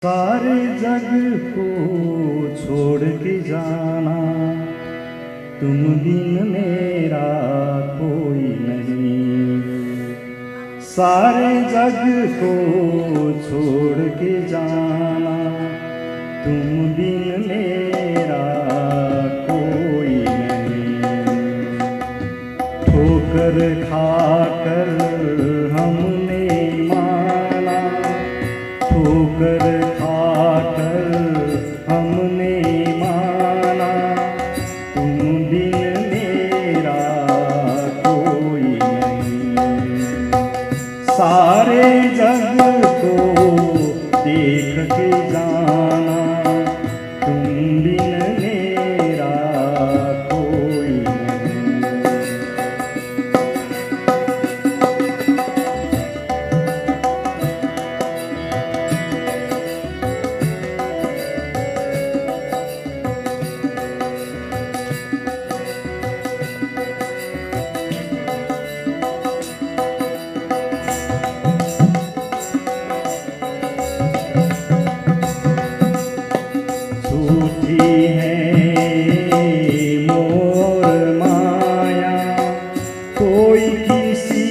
सारे जग को छोड़ के जाना, तुम बिन मेरा कोई नहीं। सारे जग को छोड़ के जाना, तुम बिन मेरा कोई नहीं। ठोकर खाकर हमने माना, ठोकर खाकर हमने माना, तुम बिन मेरा कोई नहीं। सारे जग को देख के जाना, तुम बिन मेरा कोई नहीं। झूठी है मोर माया, कोई किसी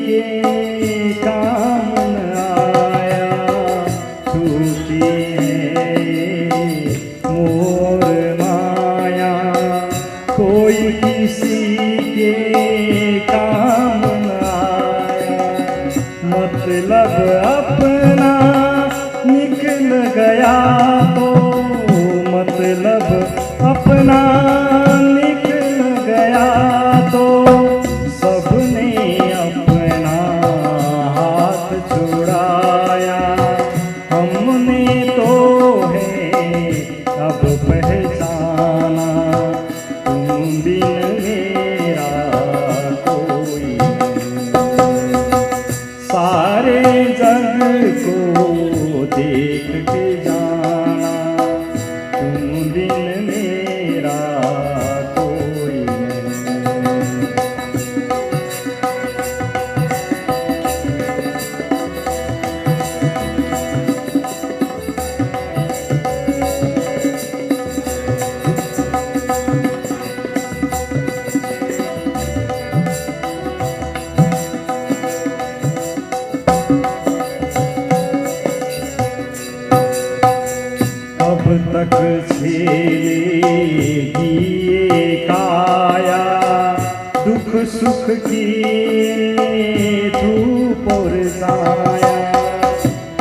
के काम न आया। झूठी है मोर माया, कोई किसी के काम न आया। मतलब अपना निकल गया तो, मतलब अपना निकल गया तो, सबने अपना हाथ छुड़ाया। हमने तो है अब पहचाना, तुम बिन मेरा कोई नहीं। सारे जग को देख के जाना, तुम बिन मेरा कोई नहीं। अब तक झेलेगी ये काया, दुख सुख की धूप और साया।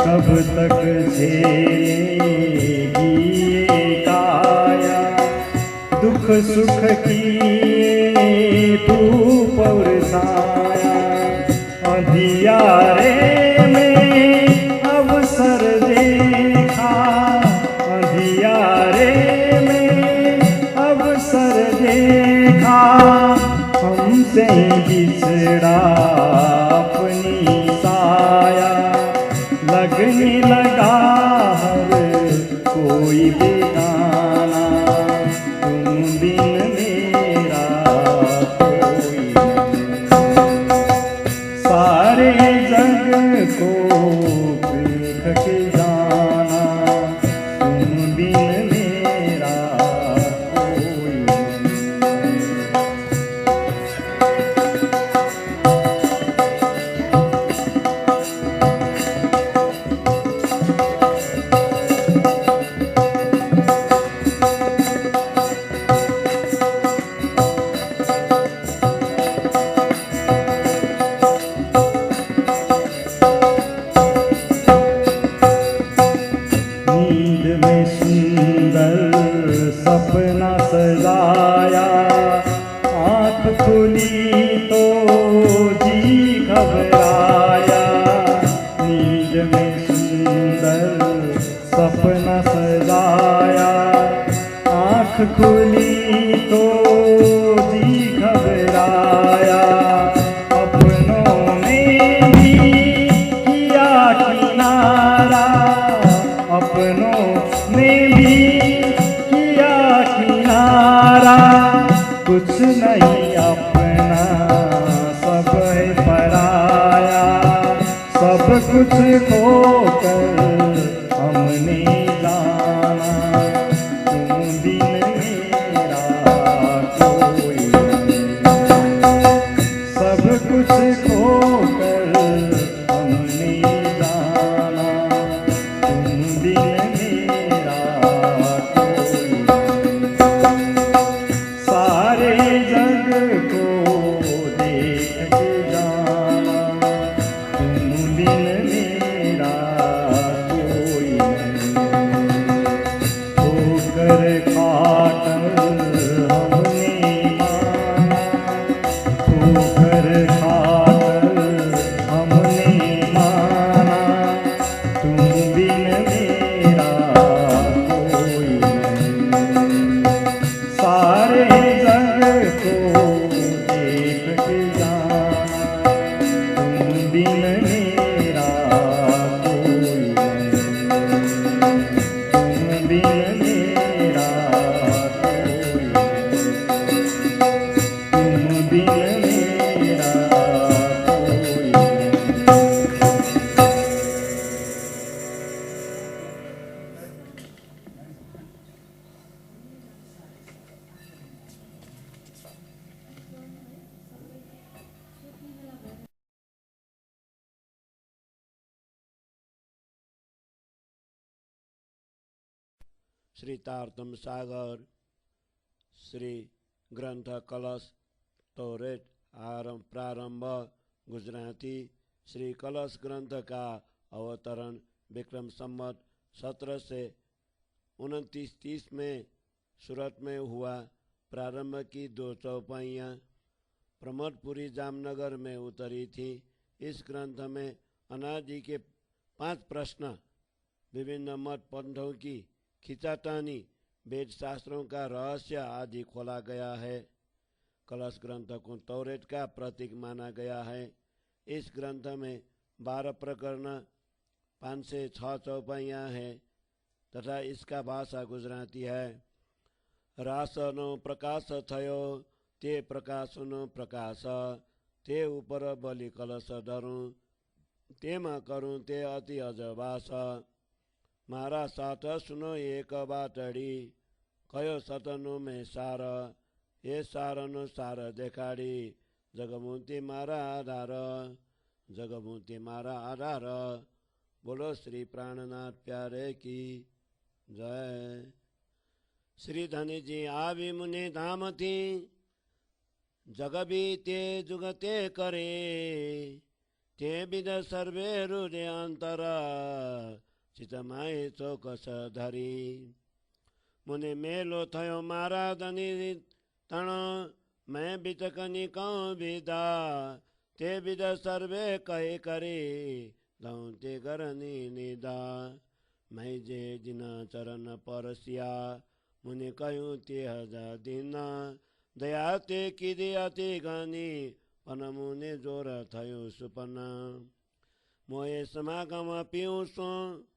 कब तक झेलेगी ये काया, दुख सुख की धूप और साया। अंधियारे में अवसर देखा, अंधियारे में अवसर देखा। हमसे बिछड़ा अपनी साया, लगने लगा हर कोई बेगाना, तुम बिन मेरा कोई नहीं। सारे जग को देख के जाना, तुम बिन मेरा कोई नहीं। नींद में सुंदर सपना सजाया, आँख खुली तो जी घबराया। नींद में सुंदर सपना सजाया, आँख खुली तो जी घबराया। अपनों ने भी किया किनारा, अपनों ने भी किया किनारा। कुछ नहीं अपना, सब है पराया। सब कुछ खोकर हमने श्री तारतम सागर, श्री ग्रंथ कलश तोरेट प्रारंभ गुजराती। श्री कलश ग्रंथ का अवतरण विक्रम संवत 1729 में सूरत में हुआ। प्रारंभ की 2 चौपाइयाँ प्रमोदपुरी जामनगर में उतरी थी। इस ग्रंथ में अनादि के 5 प्रश्न, विभिन्न मत पंथों की खिंचातानी, वेद शास्त्रों का रहस्य आदि खोला गया है। कलश ग्रंथ को तौरेत का प्रतीक माना गया है। इस ग्रंथ में 12 प्रकरण, 5 से 6 चौपाइयाँ हैं तथा इसका भाषा गुजराती है। रासनो प्रकाश थयो ते प्रकाशनो प्रकाश, ते ऊपर बलि कलश धरूं, तेमा करूं ते अति अजवास। मारा साथ सुनो एक बातड़ी, कयो सतनो में सार, ये सारनो सार देखाड़ी, जगमूर्ति मारा आधार, जगमूर्ति मारा आधार। बोलो श्री प्राणनाथ प्यारे की जय। श्री धनी जी आवी मुनि धाम थी, जगबी ते जुगते करे, ते विद सर्वे हृदय अंतर, चितमाए चौकस धरी। मुने मेलो थयो मारा धनी तण, मैं बितकनी कहूँ विदा, ते विद सर्वे कहे करे, लहूँ ते करनी निदा। मैं जे जिना चरण परसिया, मुने कहूँ ते हजार दिना, दया ते किदे अति गनी, पन मुने जोर थयो सुपना। मोए समागम पियूसो,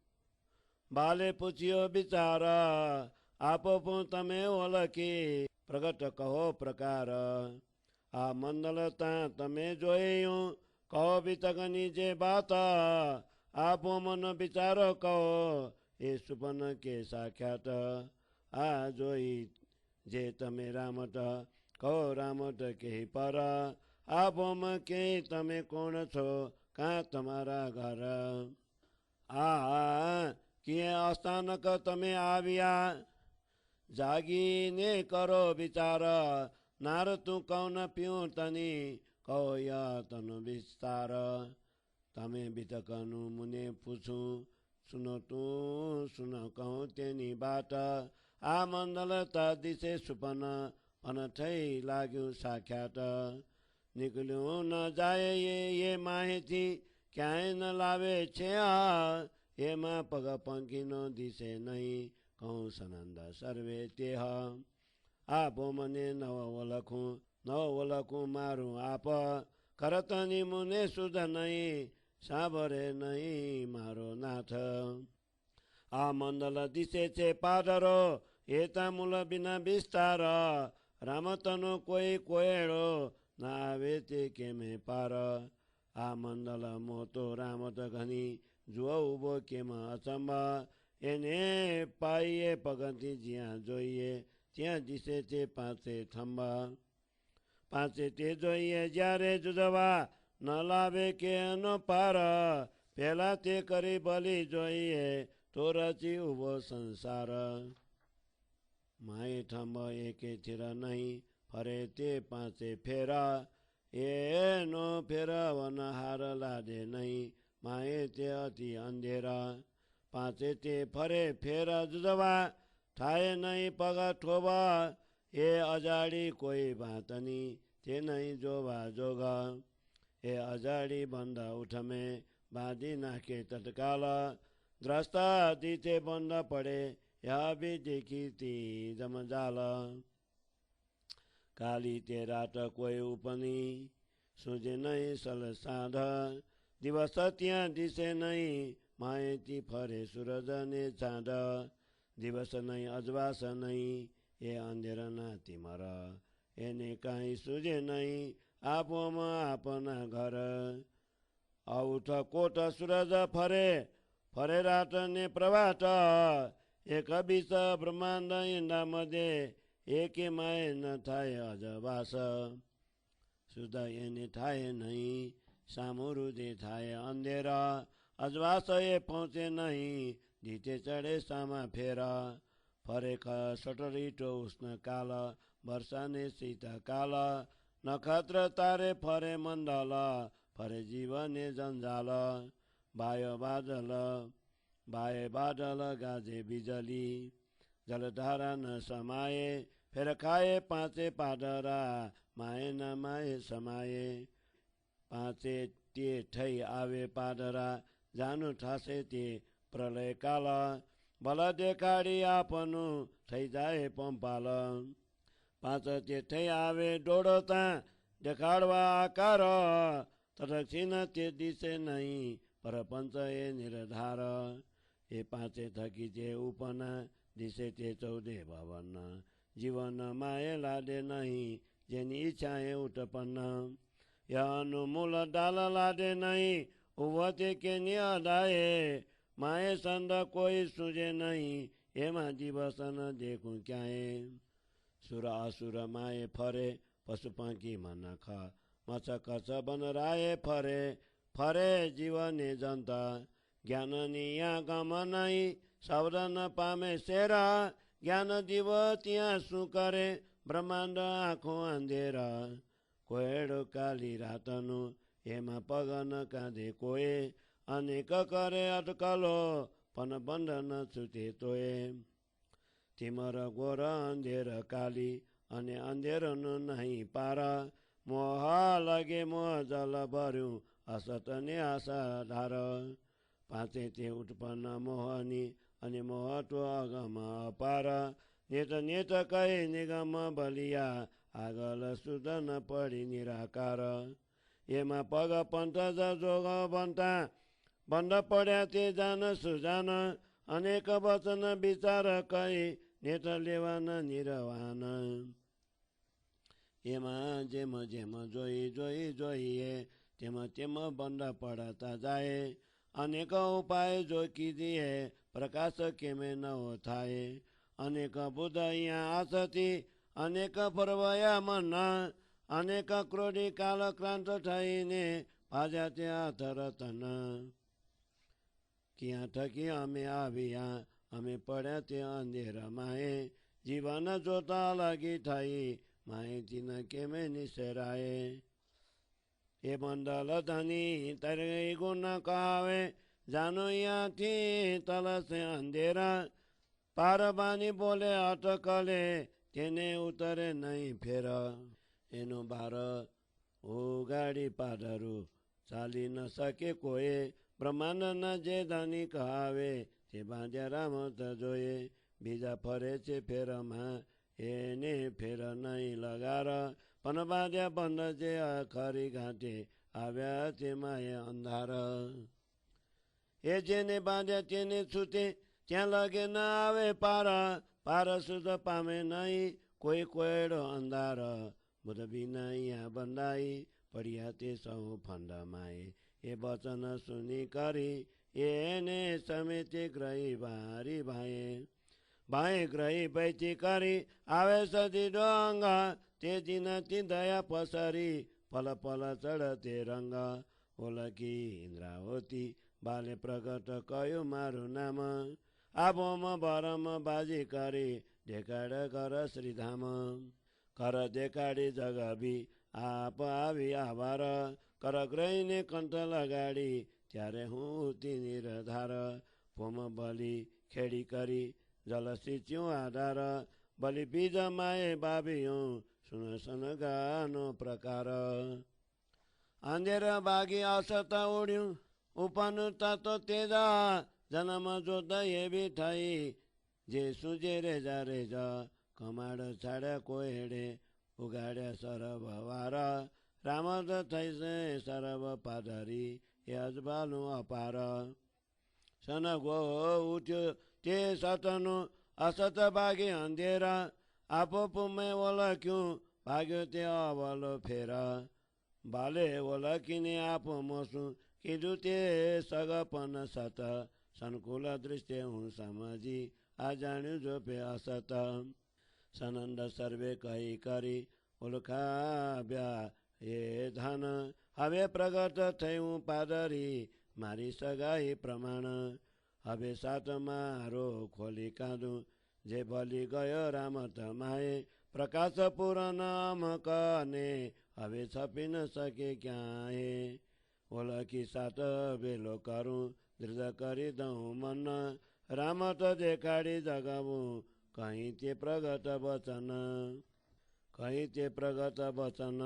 बाले पूछियो विचारा, आपो पो तमे ओलके, प्रगट कहो प्रकार। आ मंडलता तमे जोयो, कहो बितगनी जे बाता, आपो मन विचारो कहो, ए सुपन के साक्षात। आ जोई जे तमे रामट, कहो रामट के पर, आपो म के तमे कौन छो, कहाँ तुम्हारा घर। किए अस्थानक तमे आविया, जागी ने करो विचार, नार तू कौन पियो तनी, कहो या तनु विस्तार। तमे बितकनु मुने पूछू, सुनो तू सुनो कहूँ तेनी बात। आ मण्डलता दिसे सुपन, पन थई लाग्यो साक्षात। निकल्यो न जाए ये माहिती, क्याए न लावे छेया, ये मा पग पंकिनो दिसे नहीं, कहूँ सनंद सर्वे तेह। आपो मने नव ओलखू मारू आप, करतनी मुने सुध नहीं, साबरे नहीं मारो नाथ। आ मंडल दिसे छे पादरो, एता मूल बिना विस्तार, रामतनो कोई कोएड़ो, न आवे ते के में पार। आ मंडल मोतो रामत घनी, जुओ उबो के म अचंब, एने पाइए पगंती जिया जोइए, त्या दिसे ते 5 थंबा। 5 ते जोइए ज्यारे जुजवा, न लावे के अनो पार, पेला ते करी बलि जोइए, तो रची उबो संसार। माए थंब एके थिर नहीं, फरे ते 5 फेरा, ए नो फेरा वन हार लादे नहीं, माए ते अति अंधेरा। 5 ते फरे फेरा जुजवा, ठाए नहीं पग ठोबा, ए अजाड़ी कोई बातनी, ते नहीं जोबा जोगा। ए अजाड़ी बंद उठ में, बांधी नाके तत्काल, द्रष्टा दीते बंद पड़े, यह भी देखी ती जमजाल। काली ते रात कोई उपनी, सूझे नहीं सल साध, दिवस त्या दिसे नहीं, माए ती फरे सूरज ने चाँद। दिवस नहीं अजवास नहीं, ये अंधेर ना तिमर, एने कहीं सूझे नहीं, आपो म अपना घर। औठ कोट सूरज फरे, फरे रात ने प्रभात, एक बीस ब्रह्मांड इंडा मध्ये, एके माए न थाए अजवास। शुद्ध एने थाए नहीं, सामुरु दे थाए अंधेरा, अजवास ये पहुँचे नहीं, दीते चढ़े सामा फेरा। फरे सटरिटो उष्ण काल वर्षाने शीतकाल नक्षत्र तारे फरे मण्डल फरे जीवने जन्जाल वायो बादल गाजे बिजली जलधारा न समाए फेर खाए पाँचे पाडरा माए न माए समाए पाँचे ते ठै आवे पाडरा जानु ठासे ते प्रलय काल बल देखाडी आपनु ठै जाए पंपाल पाँच ते ठै आवे डोडोता देखाडवा आकार तदक्षिण ते दिशे नहीं परपंच ए निरधार ए पाँचे थकी जे उपना दिशे ते चौदे भवन जीवन माए लाडे नहीं जेनी इच्छाए उत्पन्न या अनुमूल डाल लाडे नहीं उभते के निदाए माए संद कोई सुझे नहीं एमा दिवसन देखूं क्याए सुर असुर माए फरे पशु पंखी मन ख मच कच बनराए फरे जीवने जनता ज्ञान निया गम नहीं शब्द न पामे सेरा ज्ञान दिव त्यहाँ सु करे ब्रह्माण्ड आँखों अंधेरा कोएडो काली रातनु एमा पगन काँधे कोए अनेक करे अटकलो पन बन्धन छुटे तोए तिमर गोर अंधेर काली अनि अंधेर नु नहीं पारा मोह लगे मोह जल भर्यु असत ने आशा धार पाँचे ते उत्पन्न मोहनी अनि मोह तो अगम अपार नेत कहे निगम बलिया आगल सुदन पढी निराकार एमा पग पन्थ जोग बन्ता बन्द पढ्या ते जान सुजान अनेक वचन विचार कही नेत लेवान निरवान एमा जेम जोइए तेम बन्द पढता जाए अनेक उपाय जो कीजिए प्रकाश केमे न हो थाए अनेक बुध यहाँ आसती अनेक पर्वया मन अनेक क्रोधी काल क्रांत ठहिने भाज्याते रतन किया थकी हमें आविया हमें पढ़े ते अंधेर माए जीवन जोता लगी थाई माए दिन के में निसराए ए मंडल धनी तेरे गुण कहावे जानो यहाँ थी तल से अंधेरा पार बानी बोले अटकले तेने उतरे नहीं फेर एनु बार ओ गाडी पाडरू चाली न सके कोए ब्रह्माण्ड न जे धनी कहावे ते बाँध्या राम त जोए बिजा फरे चे फेरमा एने फेर नहीं लगार पन बाँध्या बन्द जे खरी घाटे आव्या ते माए अन्धार ए जेने बाँध्या तेने छुटे त्यहाँ लगे न आवे पार सुध पामे नहीं कोही कोएडो अन्धार बुध बिना यहाँ बन्दाई पढिया ते सौ फण्ड माए ए वचन सुनि करी एने समेते ग्रही भारी भाए ग्रही बैठी करी आवे सदी डोंग ते दिन ती दया पसरी पल पल चढते रंग ओलकी इन्द्रावती बाले प्रकट कयो मारु नाम आबोम बरम बाजी करी ढेकाड कर श्रीधाम कर देखाडी जगबी आप आवी आभार कर ग्रहिने कण्ठ लगाडी त्यारे हुँ ती निरधार पोम बलि खेडी करी जल सिच्यौँ आधार बलि बीज माए बाबियौँ सुन सन गानो प्रकार अन्धेर बागी असत उड्यौँ उपनु तत्व तेजा जन्म जोत हेबी ठाई जे सुजे रेजा कमाड छाड कोहेडे उगाड्या सरब वार रामद थैसे सरब पादरी यजबालु अपार सन गो उठ्यो ते सतनु असत बागे अन्धेर आफू पुमे ओलक्यौँ भाग्यो ते अबलो फेर बाले ओलकिने आफू मसु किदु ते सगपन सत सनकुल दृष्टि हुँ समझी आजाण्यु जोपे असत सनन्द सर्वे कही करी उल्खाब्या ए धन हवे प्रगट थयौँ पादरी मारी सगाई प्रमाण हवे सात मारो खोली काँदु जे भली गयो राम तमाए प्रकाश पूर्ण नाम कने હવે છપી ન શકે ક્યાંય ઓલખી સાત વેલો કરું ધૃત કરી દઉં મન રામ તો દેખાડી જગાવું કहीं તે પ્રગટ વચન કहीं તે પ્રગટ વચન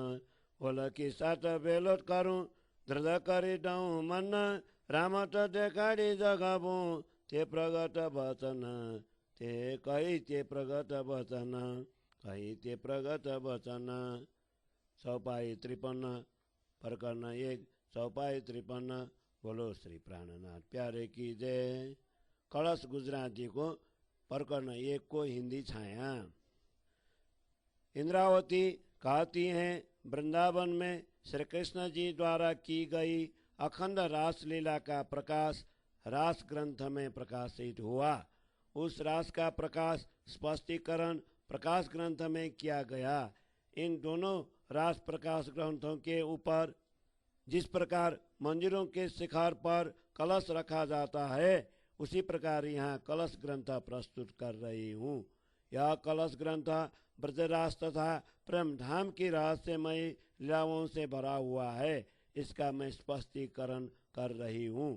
ઓલખી સાત વેલો કરું ધૃત કરી દઉં મન રામ તો દેખાડી જગાવું તે પ્રગટ વચન તે કहीं તે પ્રગટ વચન કहीं તે પ્રગટ વચન चौपाई 53 प्रकरण 1 चौपाई 53। बोलो श्री प्राणनाथ प्यारे की जय। कलश गुजराती को प्रकरण 1 को हिंदी छाया। इंद्रावती कहती हैं वृंदावन में श्री कृष्ण जी द्वारा की गई अखंड रासलीला का प्रकाश रास ग्रंथ में प्रकाशित हुआ। उस रास का प्रकाश स्पष्टीकरण प्रकाश ग्रंथ में किया गया। इन दोनों रास प्रकाश ग्रंथों के ऊपर जिस प्रकार मंदिरों के शिखर पर कलश रखा जाता है उसी प्रकार यहाँ कलश ग्रंथ प्रस्तुत कर रही हूँ। यह कलश ग्रंथ ब्रजराज तथा प्रेम धाम की रहस्यमयी लीलाओं से भरा हुआ है। इसका मैं स्पष्टीकरण कर रही हूँ।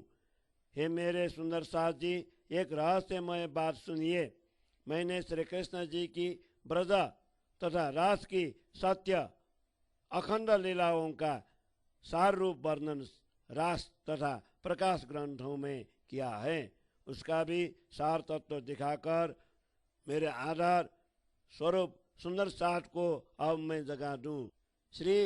हे मेरे सुंदर साथ जी, एक रहस्यमय बात सुनिए। मैंने श्री कृष्ण जी की ब्रज तथा रास की सत्य अखंड लीलाओं का सार रूप वर्णन रास तथा प्रकाश ग्रंथों में किया है। उसका भी सार तत्व दिखाकर मेरे आधार स्वरूप सुंदर साथ को अब मैं जगा दूं। श्री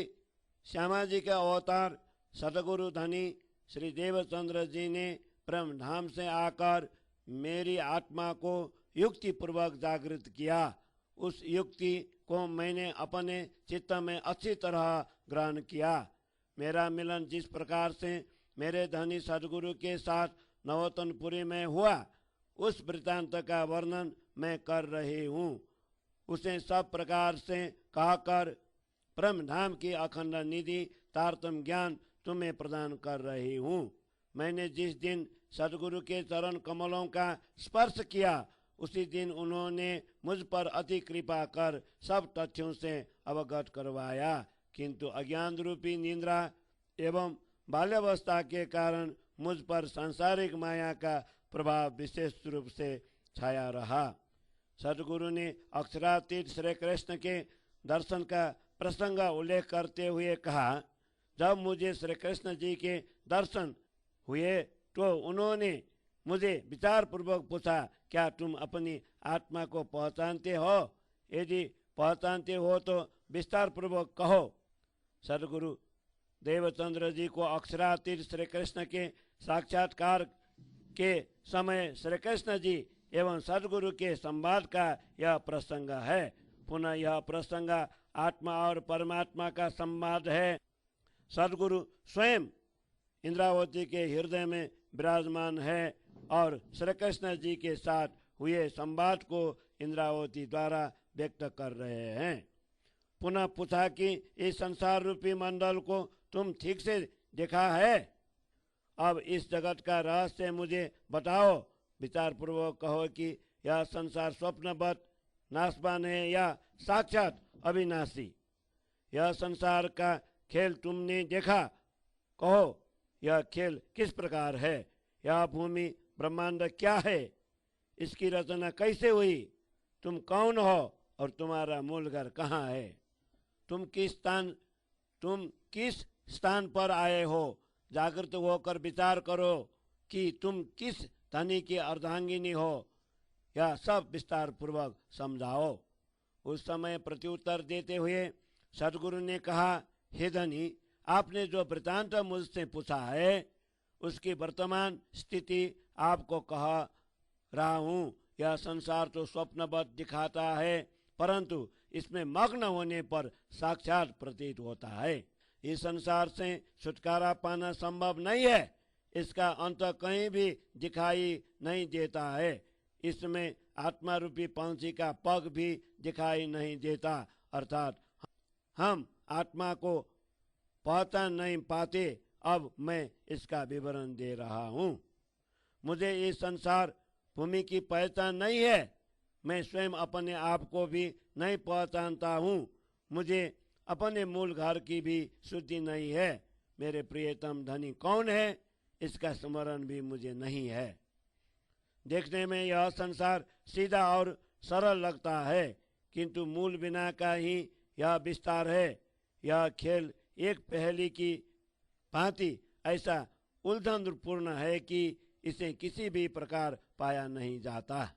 श्यामा जी के अवतार सतगुरु धनी श्री देवचंद्र जी ने प्रेम धाम से आकर मेरी आत्मा को युक्ति पूर्वक जागृत किया। उस युक्ति को मैंने अपने चित्त में अच्छी तरह ग्रहण किया। मेरा मिलन जिस प्रकार से मेरे धनी सदगुरु के साथ नवतनपुरी में हुआ उस वृत्तांत का वर्णन मैं कर रही हूँ। उसे सब प्रकार से कहकर प्रेम धाम की अखंड निधि तारतम ज्ञान तुम्हें प्रदान कर रही हूँ। मैंने जिस दिन सदगुरु के चरण कमलों का स्पर्श किया उसी दिन उन्होंने मुझ पर अति कृपा कर सब तथ्यों से अवगत करवाया। किंतु अज्ञान रूपी निद्रा एवं बाल्यावस्था के कारण मुझ पर सांसारिक माया का प्रभाव विशेष रूप से छाया रहा। सदगुरु ने अक्षरातीत श्री कृष्ण के दर्शन का प्रसंग उल्लेख करते हुए कहा, जब मुझे श्री कृष्ण जी के दर्शन हुए तो उन्होंने मुझे विचार पूर्वक पूछा, क्या तुम अपनी आत्मा को पहचानते हो? यदि पहचानते हो तो विस्तार पूर्वक कहो। सदगुरु देवचंद्र जी को अक्षरातीत श्री कृष्ण के साक्षात्कार के समय श्री कृष्ण जी एवं सदगुरु के संवाद का यह प्रसंग है। पुनः यह प्रसंग आत्मा और परमात्मा का संवाद है। सदगुरु स्वयं इंद्रावती के हृदय में विराजमान है और श्री कृष्ण जी के साथ हुए संवाद को इंद्रावती द्वारा व्यक्त कर रहे हैं। पुनः पूछा कि इस संसार रूपी मंडल को तुम ठीक से देखा है? अब इस जगत का रहस्य मुझे बताओ। विचार पूर्वक कहो कि यह संसार स्वप्नवत नाशवान है या साक्षात अविनाशी। यह संसार का खेल तुमने देखा, कहो यह खेल किस प्रकार है? यह भूमि ब्रह्मांड क्या है? इसकी रचना कैसे हुई? तुम कौन हो और तुम्हारा मूल घर कहाँ है? तुम किस स्थान पर आए हो? जागृत होकर विचार करो कि तुम किस धनी की अर्धांगिनी हो। यह सब विस्तार पूर्वक समझाओ। उस समय प्रत्युत्तर देते हुए सदगुरु ने कहा, हे धनी, आपने जो वृत्तांत मुझसे पूछा है उसकी वर्तमान स्थिति आपको कह रहा हूँ। यह संसार तो स्वप्नवत दिखाता है, परंतु इसमें मग्न होने पर साक्षात प्रतीत होता है। इस संसार से छुटकारा पाना संभव नहीं है। इसका अंत कहीं भी दिखाई नहीं देता है। इसमें आत्मा रूपी पंछी का पग भी दिखाई नहीं देता, अर्थात हम आत्मा को पहचान नहीं पाते। अब मैं इसका विवरण दे रहा हूँ। मुझे इस संसार भूमि की पहचान नहीं है। मैं स्वयं अपने आप को भी नहीं पहचानता हूँ। मुझे अपने मूल घर की भी शुद्धि नहीं है। मेरे प्रियतम धनी कौन है, इसका स्मरण भी मुझे नहीं है। देखने में यह संसार सीधा और सरल लगता है, किंतु मूल बिना का ही यह विस्तार है। यह खेल एक पहेली की भांति ऐसा उलझनपूर्ण है कि इसे किसी भी प्रकार पाया नहीं जाता।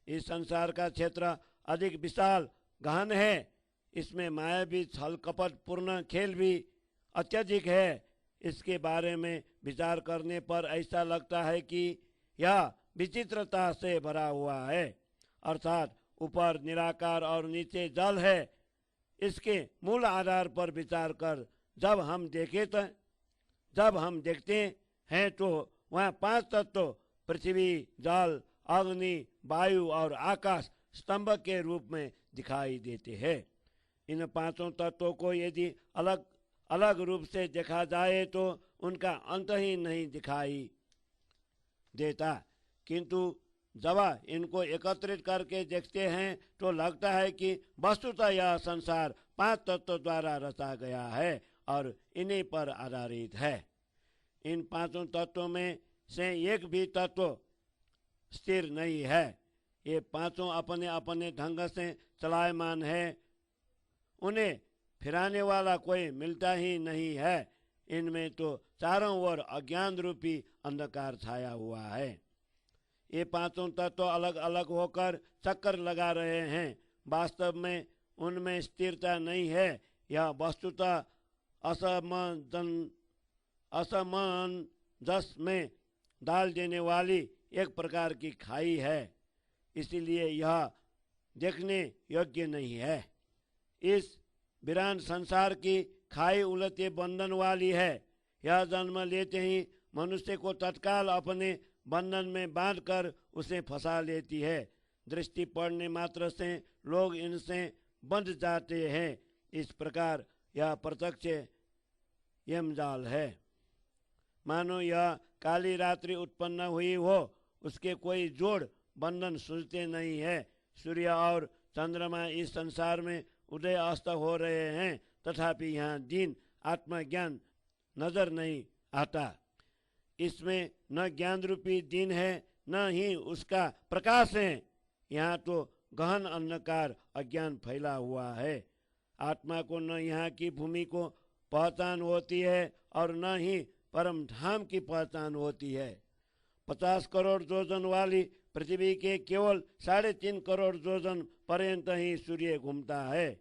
इस संसार का क्षेत्र अधिक विशाल गहन है। इसमें मायावी छल कपट पूर्ण खेल भी अत्यधिक है। इसके बारे में विचार करने पर ऐसा लगता है कि यह विचित्रता से भरा हुआ है, अर्थात ऊपर निराकार और नीचे जल है। इसके मूल आधार पर विचार कर जब हम देखते हैं तो वहाँ 5 तत्व पृथ्वी, जल, अग्नि, वायु और आकाश स्तंभ के रूप में दिखाई देते हैं। इन 5 तत्वों को यदि अलग अलग रूप से देखा जाए तो उनका अंत ही नहीं दिखाई देता, किंतु जब इनको एकत्रित करके देखते हैं तो लगता है कि वस्तुतः यह संसार 5 तत्वों द्वारा रचा गया है और इन्हीं पर आधारित है। इन 5 तत्वों में से एक भी तत्व स्थिर नहीं है। ये 5 अपने अपने ढंग से चलायमान है। उन्हें फिराने वाला कोई मिलता ही नहीं है। इनमें तो चारों ओर अज्ञान रूपी अंधकार छाया हुआ है। ये 5 तत्व अलग अलग होकर चक्कर लगा रहे हैं। वास्तव में उनमें स्थिरता नहीं है। यह वस्तुतः असमंजस में डाल देने वाली एक प्रकार की खाई है, इसलिए यह देखने योग्य नहीं है। इस वीरान संसार की खाई उलटे बंधन वाली है। यह जन्म लेते ही मनुष्य को तत्काल अपने बंधन में बांधकर उसे फंसा लेती है। दृष्टि पड़ने मात्र से लोग इनसे बंध जाते हैं। इस प्रकार यह प्रत्यक्ष यमजाल है। मानो यह काली रात्रि उत्पन्न हुई हो, उसके कोई जोड़ बंधन सूझते नहीं है। सूर्य और चंद्रमा इस संसार में उदय अस्त हो रहे हैं, तथापि यहाँ दिन आत्मज्ञान नजर नहीं आता। इसमें न ज्ञान रूपी दिन है, न ही उसका प्रकाश है। यहाँ तो गहन अंधकार अज्ञान फैला हुआ है। आत्मा को न यहाँ की भूमि को पहचान होती है और न ही परम धाम की पहचान होती है। 50 करोड़ योजन वाली पृथ्वी के केवल 3.5 करोड़ योजन पर्यंत ही सूर्य घूमता है,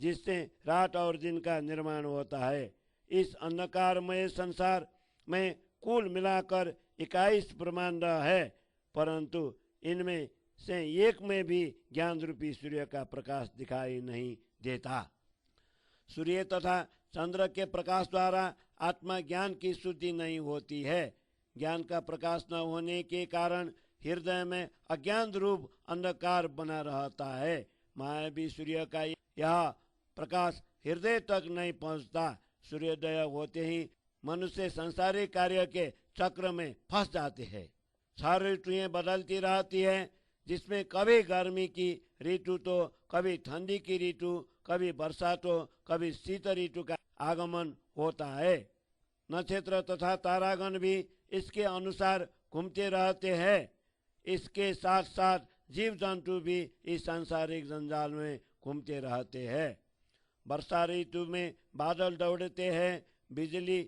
जिससे रात और दिन का निर्माण होता है। इस अंधकारमय संसार में कुल मिलाकर 21 ब्रह्मांड है, परंतु इनमें से एक में भी ज्ञान रूपी सूर्य का प्रकाश दिखाई नहीं देता। सूर्य तथा चंद्र के प्रकाश द्वारा आत्मा ज्ञान की शुद्धि नहीं होती है। ज्ञान का प्रकाश न होने के कारण हृदय में अज्ञान रूप अंधकार बना रहता है। मायावी सूर्य का यह प्रकाश हृदय तक नहीं पहुंचता। सूर्योदय होते ही मनुष्य संसारिक कार्य के चक्र में फंस जाते हैं। 4 ऋतुएं बदलती रहती है, जिसमें कभी गर्मी की ऋतु तो कभी ठंडी की ऋतु, कभी वर्षा तो कभी शीत ऋतु का आगमन होता है। नक्षत्र तथा तारागण भी इसके अनुसार घूमते रहते हैं। इसके साथ साथ जीव जंतु भी इस सांसारिक जंजाल में घूमते रहते हैं। वर्षा ऋतु में बादल दौड़ते हैं, बिजली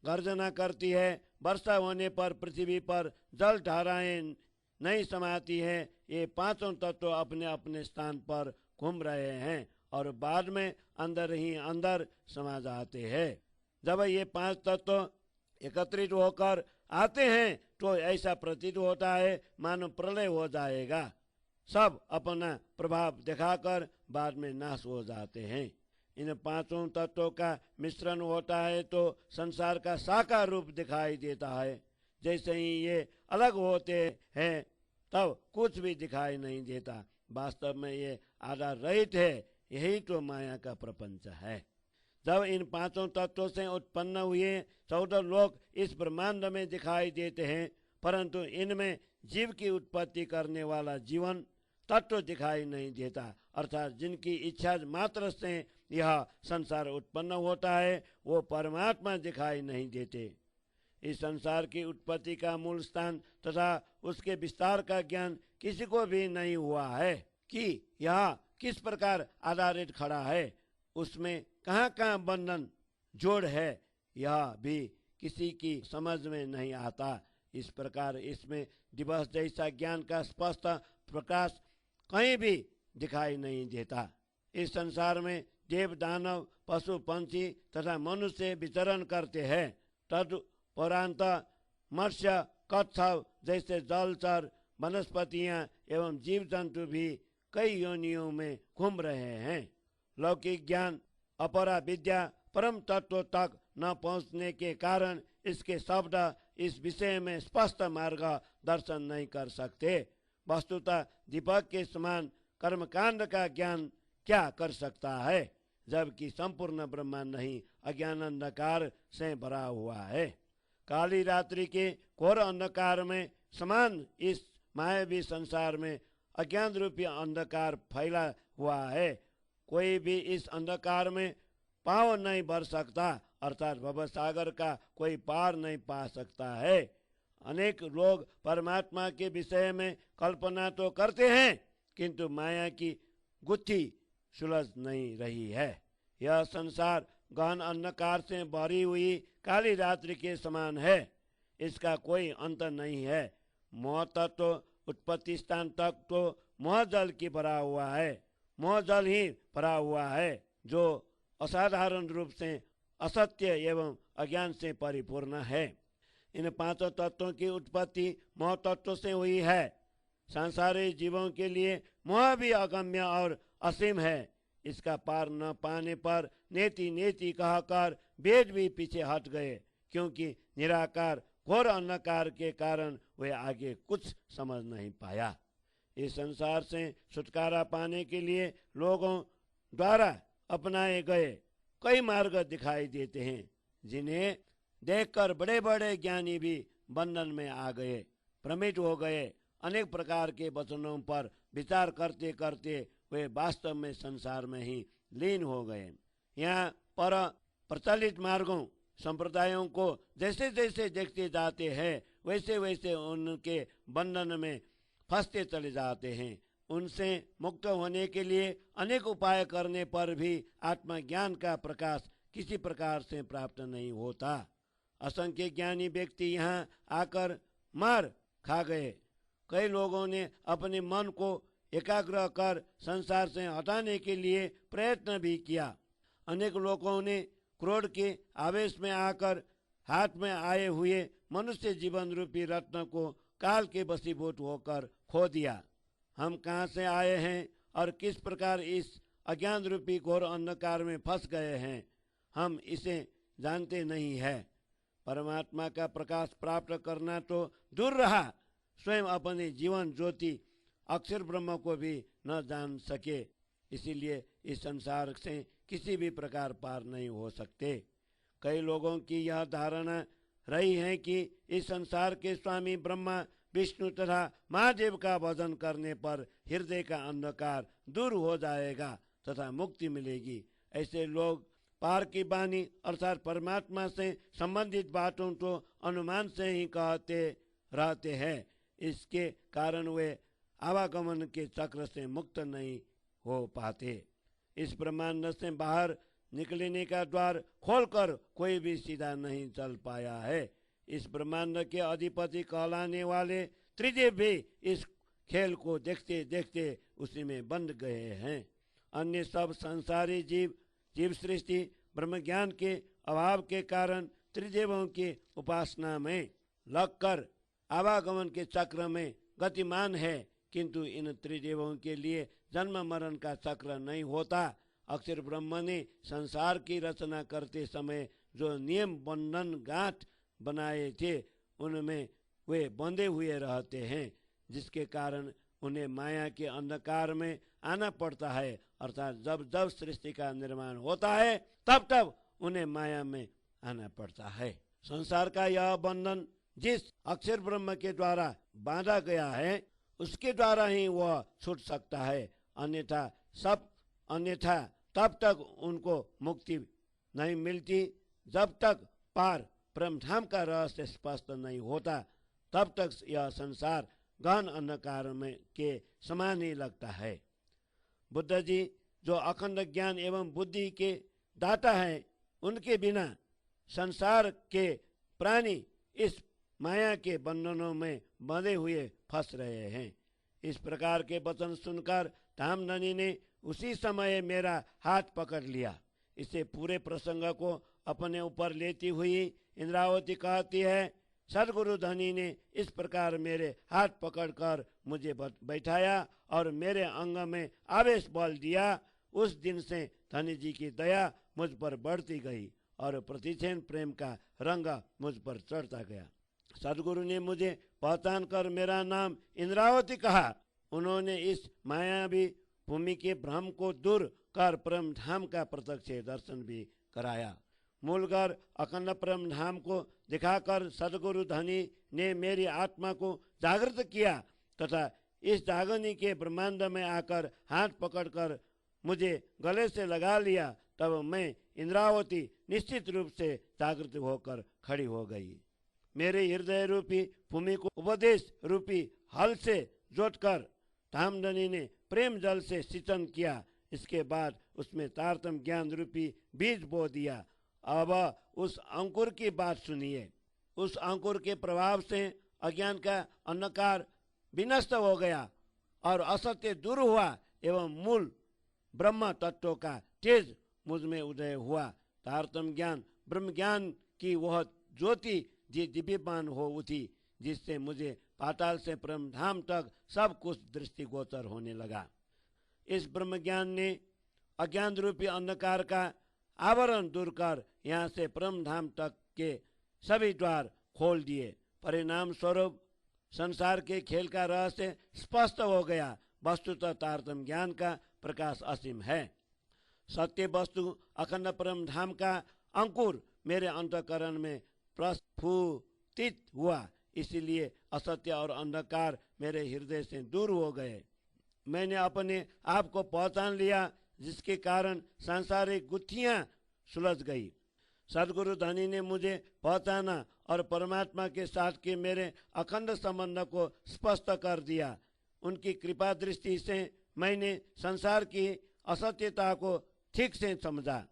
गर्जना करती है। वर्षा होने पर पृथ्वी पर जल धाराएं नहीं समाती है। ये 5 तत्व अपने अपने स्थान पर घूम रहे हैं और बाद में अंदर ही अंदर समा जाते हैं। जब ये 5 तत्व एकत्रित होकर आते हैं तो ऐसा प्रतीत होता है मानो प्रलय हो जाएगा। सब अपना प्रभाव दिखाकर बाद में नाश हो जाते हैं। इन 5 तत्वों का मिश्रण होता है तो संसार का साकार रूप दिखाई देता है। जैसे ही ये अलग होते हैं तब कुछ भी दिखाई नहीं देता। वास्तव में ये आधार रहित है। यही तो माया का प्रपंच है। जब इन 5 तत्वों से उत्पन्न हुए 14 लोक इस ब्रह्मांड में दिखाई देते हैं, परंतु इनमें जीव की उत्पत्ति करने वाला जीवन तत्व दिखाई नहीं देता, अर्थात जिनकी इच्छा मात्र से यह संसार उत्पन्न होता है वो परमात्मा दिखाई नहीं देते। इस संसार की उत्पत्ति का मूल स्थान तथा उसके विस्तार का ज्ञान किसी को भी नहीं हुआ है कि यह किस प्रकार आधारित खड़ा है, उसमें कहाँ कहाँ बंधन जोड़ है, यह भी किसी की समझ में नहीं आता। इस प्रकार इसमें दिवस जैसा ज्ञान का स्पष्ट प्रकाश कहीं भी दिखाई नहीं देता। इस संसार में देव दानव पशु पंछी तथा मनुष्य विचरण करते हैं। तदुपरांत मत्स्य कच्छप जैसे जलचर वनस्पतियां एवं जीव जंतु भी कई योनियों में घूम रहे हैं। लौकिक ज्ञान अपरा विद्या परम तत्व तक न पहुंचने के कारण इसके शब्द इस विषय में स्पष्ट मार्ग दर्शन नहीं कर सकते। वस्तुतः दीपक के समान कर्मकांड का ज्ञान क्या कर सकता है, जबकि संपूर्ण ब्रह्मांड नहीं अज्ञान अंधकार से भरा हुआ है। काली रात्रि के घोर अंधकार में समान इस मायावी संसार में अज्ञान रूपी अंधकार फैला हुआ है। कोई भी इस अंधकार में पाँव नहीं भर सकता, अर्थात भवसागर का कोई पार नहीं पा सकता है। अनेक लोग परमात्मा के विषय में कल्पना तो करते हैं, किंतु माया की गुत्थी सुलझ नहीं रही है। यह संसार गहन अंधकार से भरी हुई काली रात्रि के समान है। इसका कोई अंत नहीं है। मोह तत्व उत्पत्ति स्थान तक तो मोह जल की भरा हुआ है। मोह जल ही भरा हुआ है जो असाधारण रूप से असत्य एवं अज्ञान से परिपूर्ण है। इन पांचों तत्वों की उत्पत्ति मोह तत्व से हुई है। सांसारिक जीवों के लिए मोह भी अगम्य और असीम है। इसका पार न पाने पर नेति नेति कहकर वेद भी पीछे हट गए, क्योंकि निराकार घोर अंधकार के कारण वे आगे कुछ समझ नहीं पाया। इस संसार से छुटकारा पाने के लिए लोगों द्वारा अपनाए गए कई मार्ग दिखाई देते हैं, जिन्हें देखकर बड़े बड़े ज्ञानी भी बंधन में आ गए, भ्रमित हो गए। अनेक प्रकार के वचनों पर विचार करते करते वे वास्तव में संसार में ही लीन हो गए। यहाँ पर प्रचलित मार्गों संप्रदायों को जैसे जैसे देखते जाते हैं वैसे वैसे उनके बंधन में फंसते चले जाते हैं। उनसे मुक्त होने के लिए अनेक उपाय करने पर भी आत्मज्ञान का प्रकाश किसी प्रकार से प्राप्त नहीं होता। असंख्य ज्ञानी व्यक्ति यहाँ आकर मार खा गए। कई लोगों ने अपने मन को एकाग्र कर संसार से हटाने के लिए प्रयत्न भी किया। अनेक लोगों ने क्रोध के आवेश में आकर हाथ में आए हुए मनुष्य जीवन रूपी रत्न को काल के वशीभूत होकर खो दिया। हम कहाँ से आए हैं और किस प्रकार इस अज्ञान रूपी घोर अंधकार में फंस गए हैं, हम इसे जानते नहीं है। परमात्मा का प्रकाश प्राप्त करना तो दूर रहा, स्वयं अपने जीवन ज्योति अक्षर ब्रह्म को भी न जान सके। इसीलिए इस संसार से किसी भी प्रकार पार नहीं हो सकते। कई लोगों की यह धारणा रही है कि इस संसार के स्वामी ब्रह्मा विष्णु तथा महादेव का भजन करने पर हृदय का अंधकार दूर हो जाएगा तथा मुक्ति मिलेगी। ऐसे लोग पार की वाणी अर्थात परमात्मा से संबंधित बातों तो अनुमान से ही कहते रहते हैं। इसके कारण वे आवागमन के चक्र से मुक्त नहीं हो पाते। इस ब्रह्मांड से बाहर निकलने का द्वार खोलकर कोई भी सीधा नहीं चल पाया है। इस ब्रह्मांड के अधिपति कहलाने वाले त्रिदेव भी इस खेल को देखते देखते उसी में बंध गए हैं। अन्य सब संसारी जीव सृष्टि ब्रह्म ज्ञान के अभाव के कारण त्रिदेवों की उपासना में लगकर आवागमन के चक्र में गतिमान है, किंतु इन त्रिदेवों के लिए जन्म मरण का चक्र नहीं होता। अक्षर ब्रह्म ने संसार की रचना करते समय जो नियम बंधन गांठ बनाए थे उनमें वे बंधे हुए रहते हैं, जिसके कारण उन्हें माया के अंधकार में आना पड़ता है। अर्थात जब जब सृष्टि का निर्माण होता है तब तब उन्हें माया में आना पड़ता है। संसार का यह बंधन जिस अक्षर ब्रह्म के द्वारा बांधा गया है उसके द्वारा ही वह छूट सकता है, अन्यथा तब तक उनको मुक्ति नहीं मिलती। जब तक पार ब्रह्मधाम का रहस्य स्पष्ट नहीं होता तब तक यह संसार गहन अंधकार में के समान ही लगता है। बुद्ध जी जो अखंड ज्ञान एवं बुद्धि के दाता हैं, उनके बिना संसार के प्राणी इस माया के बंधनों में बंधे हुए फंस रहे हैं। इस प्रकार के वचन सुनकर धामधनी ने उसी समय मेरा हाथ पकड़ लिया। इसे पूरे प्रसंग को अपने ऊपर लेती हुई इंद्रावती कहती है, सदगुरु धनी ने इस प्रकार मेरे हाथ पकड़कर मुझे बैठाया और मेरे अंग में आवेश बल दिया। उस दिन से धनी जी की दया मुझ पर बढ़ती गई और प्रतिक्षण प्रेम का रंग मुझ पर चढ़ता गया। सदगुरु ने मुझे पहचान कर मेरा नाम इंद्रावती कहा। उन्होंने इस मायावी भूमि के भ्रम को दूर कर परम धाम का प्रत्यक्ष दर्शन भी कराया। मूल घर अखंड परम धाम को दिखाकर सदगुरु धनी ने मेरी आत्मा को जागृत किया तथा इस जागनी के ब्रह्मांड में आकर हाथ पकड़कर मुझे गले से लगा लिया। तब मैं इंद्रावती निश्चित रूप से जागृत होकर खड़ी हो गई। मेरे हृदय रूपी भूमि को उपदेश रूपी हल से जोतकर धामधनी ने प्रेम जल से सिंचन किया। इसके बाद उसमें तारतम ज्ञान रूपी बीज बो दिया। अब उस अंकुर की बात सुनिए। उस अंकुर के प्रभाव से अज्ञान का अंधकार विनष्ट हो गया और असत्य दूर हुआ एवं मूल ब्रह्म तत्व का तेज मुझ में उदय हुआ। तारतम ज्ञान ब्रह्म ज्ञान की वह ज्योति दिव्यमान हो उठी, जिससे मुझे पाताल से परम धाम तक सब कुछ दृष्टिगोचर होने लगा। इस ब्रह्म ज्ञान ने अज्ञान रूपी अंधकार का आवरण दूर कर यहाँ से परम धाम तक के सभी द्वार खोल दिए। परिणाम स्वरूप संसार के खेल का रहस्य स्पष्ट हो गया। वस्तुतः तारतम ज्ञान का प्रकाश असीम है। सत्य वस्तु अखंड परम धाम का अंकुर मेरे अंतःकरण में प्रस्फुटित हुआ। इसीलिए असत्य और अंधकार मेरे हृदय से दूर हो गए। मैंने अपने आप को पहचान लिया, जिसके कारण सांसारिक गुत्थियां सुलझ गई। सदगुरु धनी ने मुझे पहचाना और परमात्मा के साथ के मेरे अखंड संबंध को स्पष्ट कर दिया। उनकी कृपा दृष्टि से मैंने संसार की असत्यता को ठीक से समझा।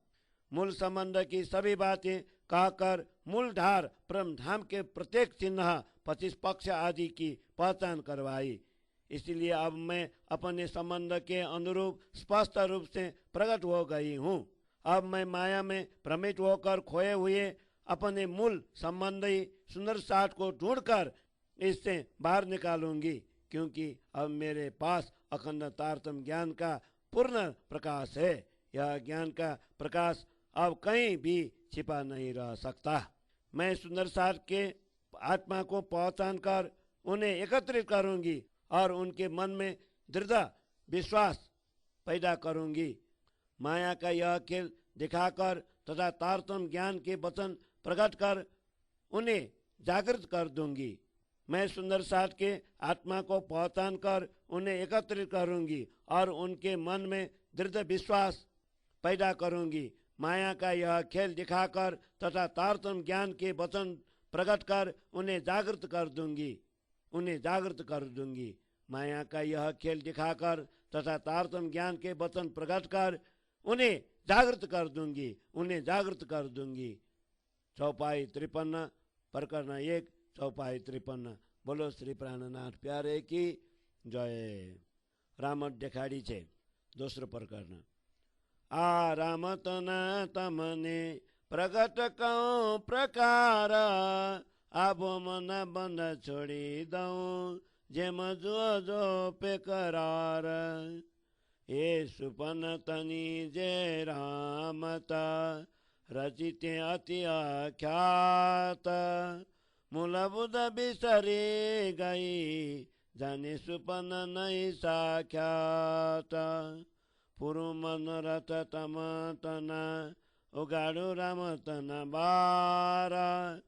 मूल संबंध की सभी बातें कहकर मूलधार परम धाम के प्रत्येक चिन्ह 25 पक्ष आदि की पहचान करवाई। इसलिए अब मैं अपने संबंध के अनुरूप स्पष्ट रूप से प्रकट हो गई हूँ। अब मैं माया में भ्रमित होकर खोए हुए अपने मूल संबंधी सुंदर साथ को ढूंढकर इससे बाहर निकालूंगी, क्योंकि अब मेरे पास अखंड तारतम ज्ञान का पूर्ण प्रकाश है। यह ज्ञान का प्रकाश अब कहीं भी छिपा नहीं रह सकता। मैं सुंदर साथ के आत्मा को पहचान कर उन्हें एकत्रित करूंगी और उनके मन में दृढ़ विश्वास पैदा करूंगी। माया का यह खेल दिखाकर तथा तारतम ज्ञान के वचन प्रकट कर उन्हें जागृत कर दूंगी। मैं सुंदर साथ के आत्मा को पहचान कर उन्हें एकत्रित करूंगी और उनके मन में दृढ़ विश्वास पैदा करूंगी। माया का यह खेल दिखाकर तथा तारतम ज्ञान के वचन प्रकट कर उन्हें जागृत कर दूंगी। माया का यह खेल दिखाकर तथा तारतम ज्ञान के वचन प्रकट कर उन्हें जागृत कर दूंगी। चौपाई 53 प्रकरण 1 चौपाई 53। बोलो श्री प्राणनाथ प्यारे की जय। रामत देखाड़ी छे। दोस्रो प्रकरण। आ रामतना तमने प्रगट कौ प्रकार आबो मन बंद छोड़ी दऊं जेम जो पे करार। ये सुपन तनी जे रामता रचिते अति आख्यात मूल बुध बिसरी गई जाने सुपन नहीं साख्यात। पुरु मनोरथ तम तना उगाड़ू राम तना बारा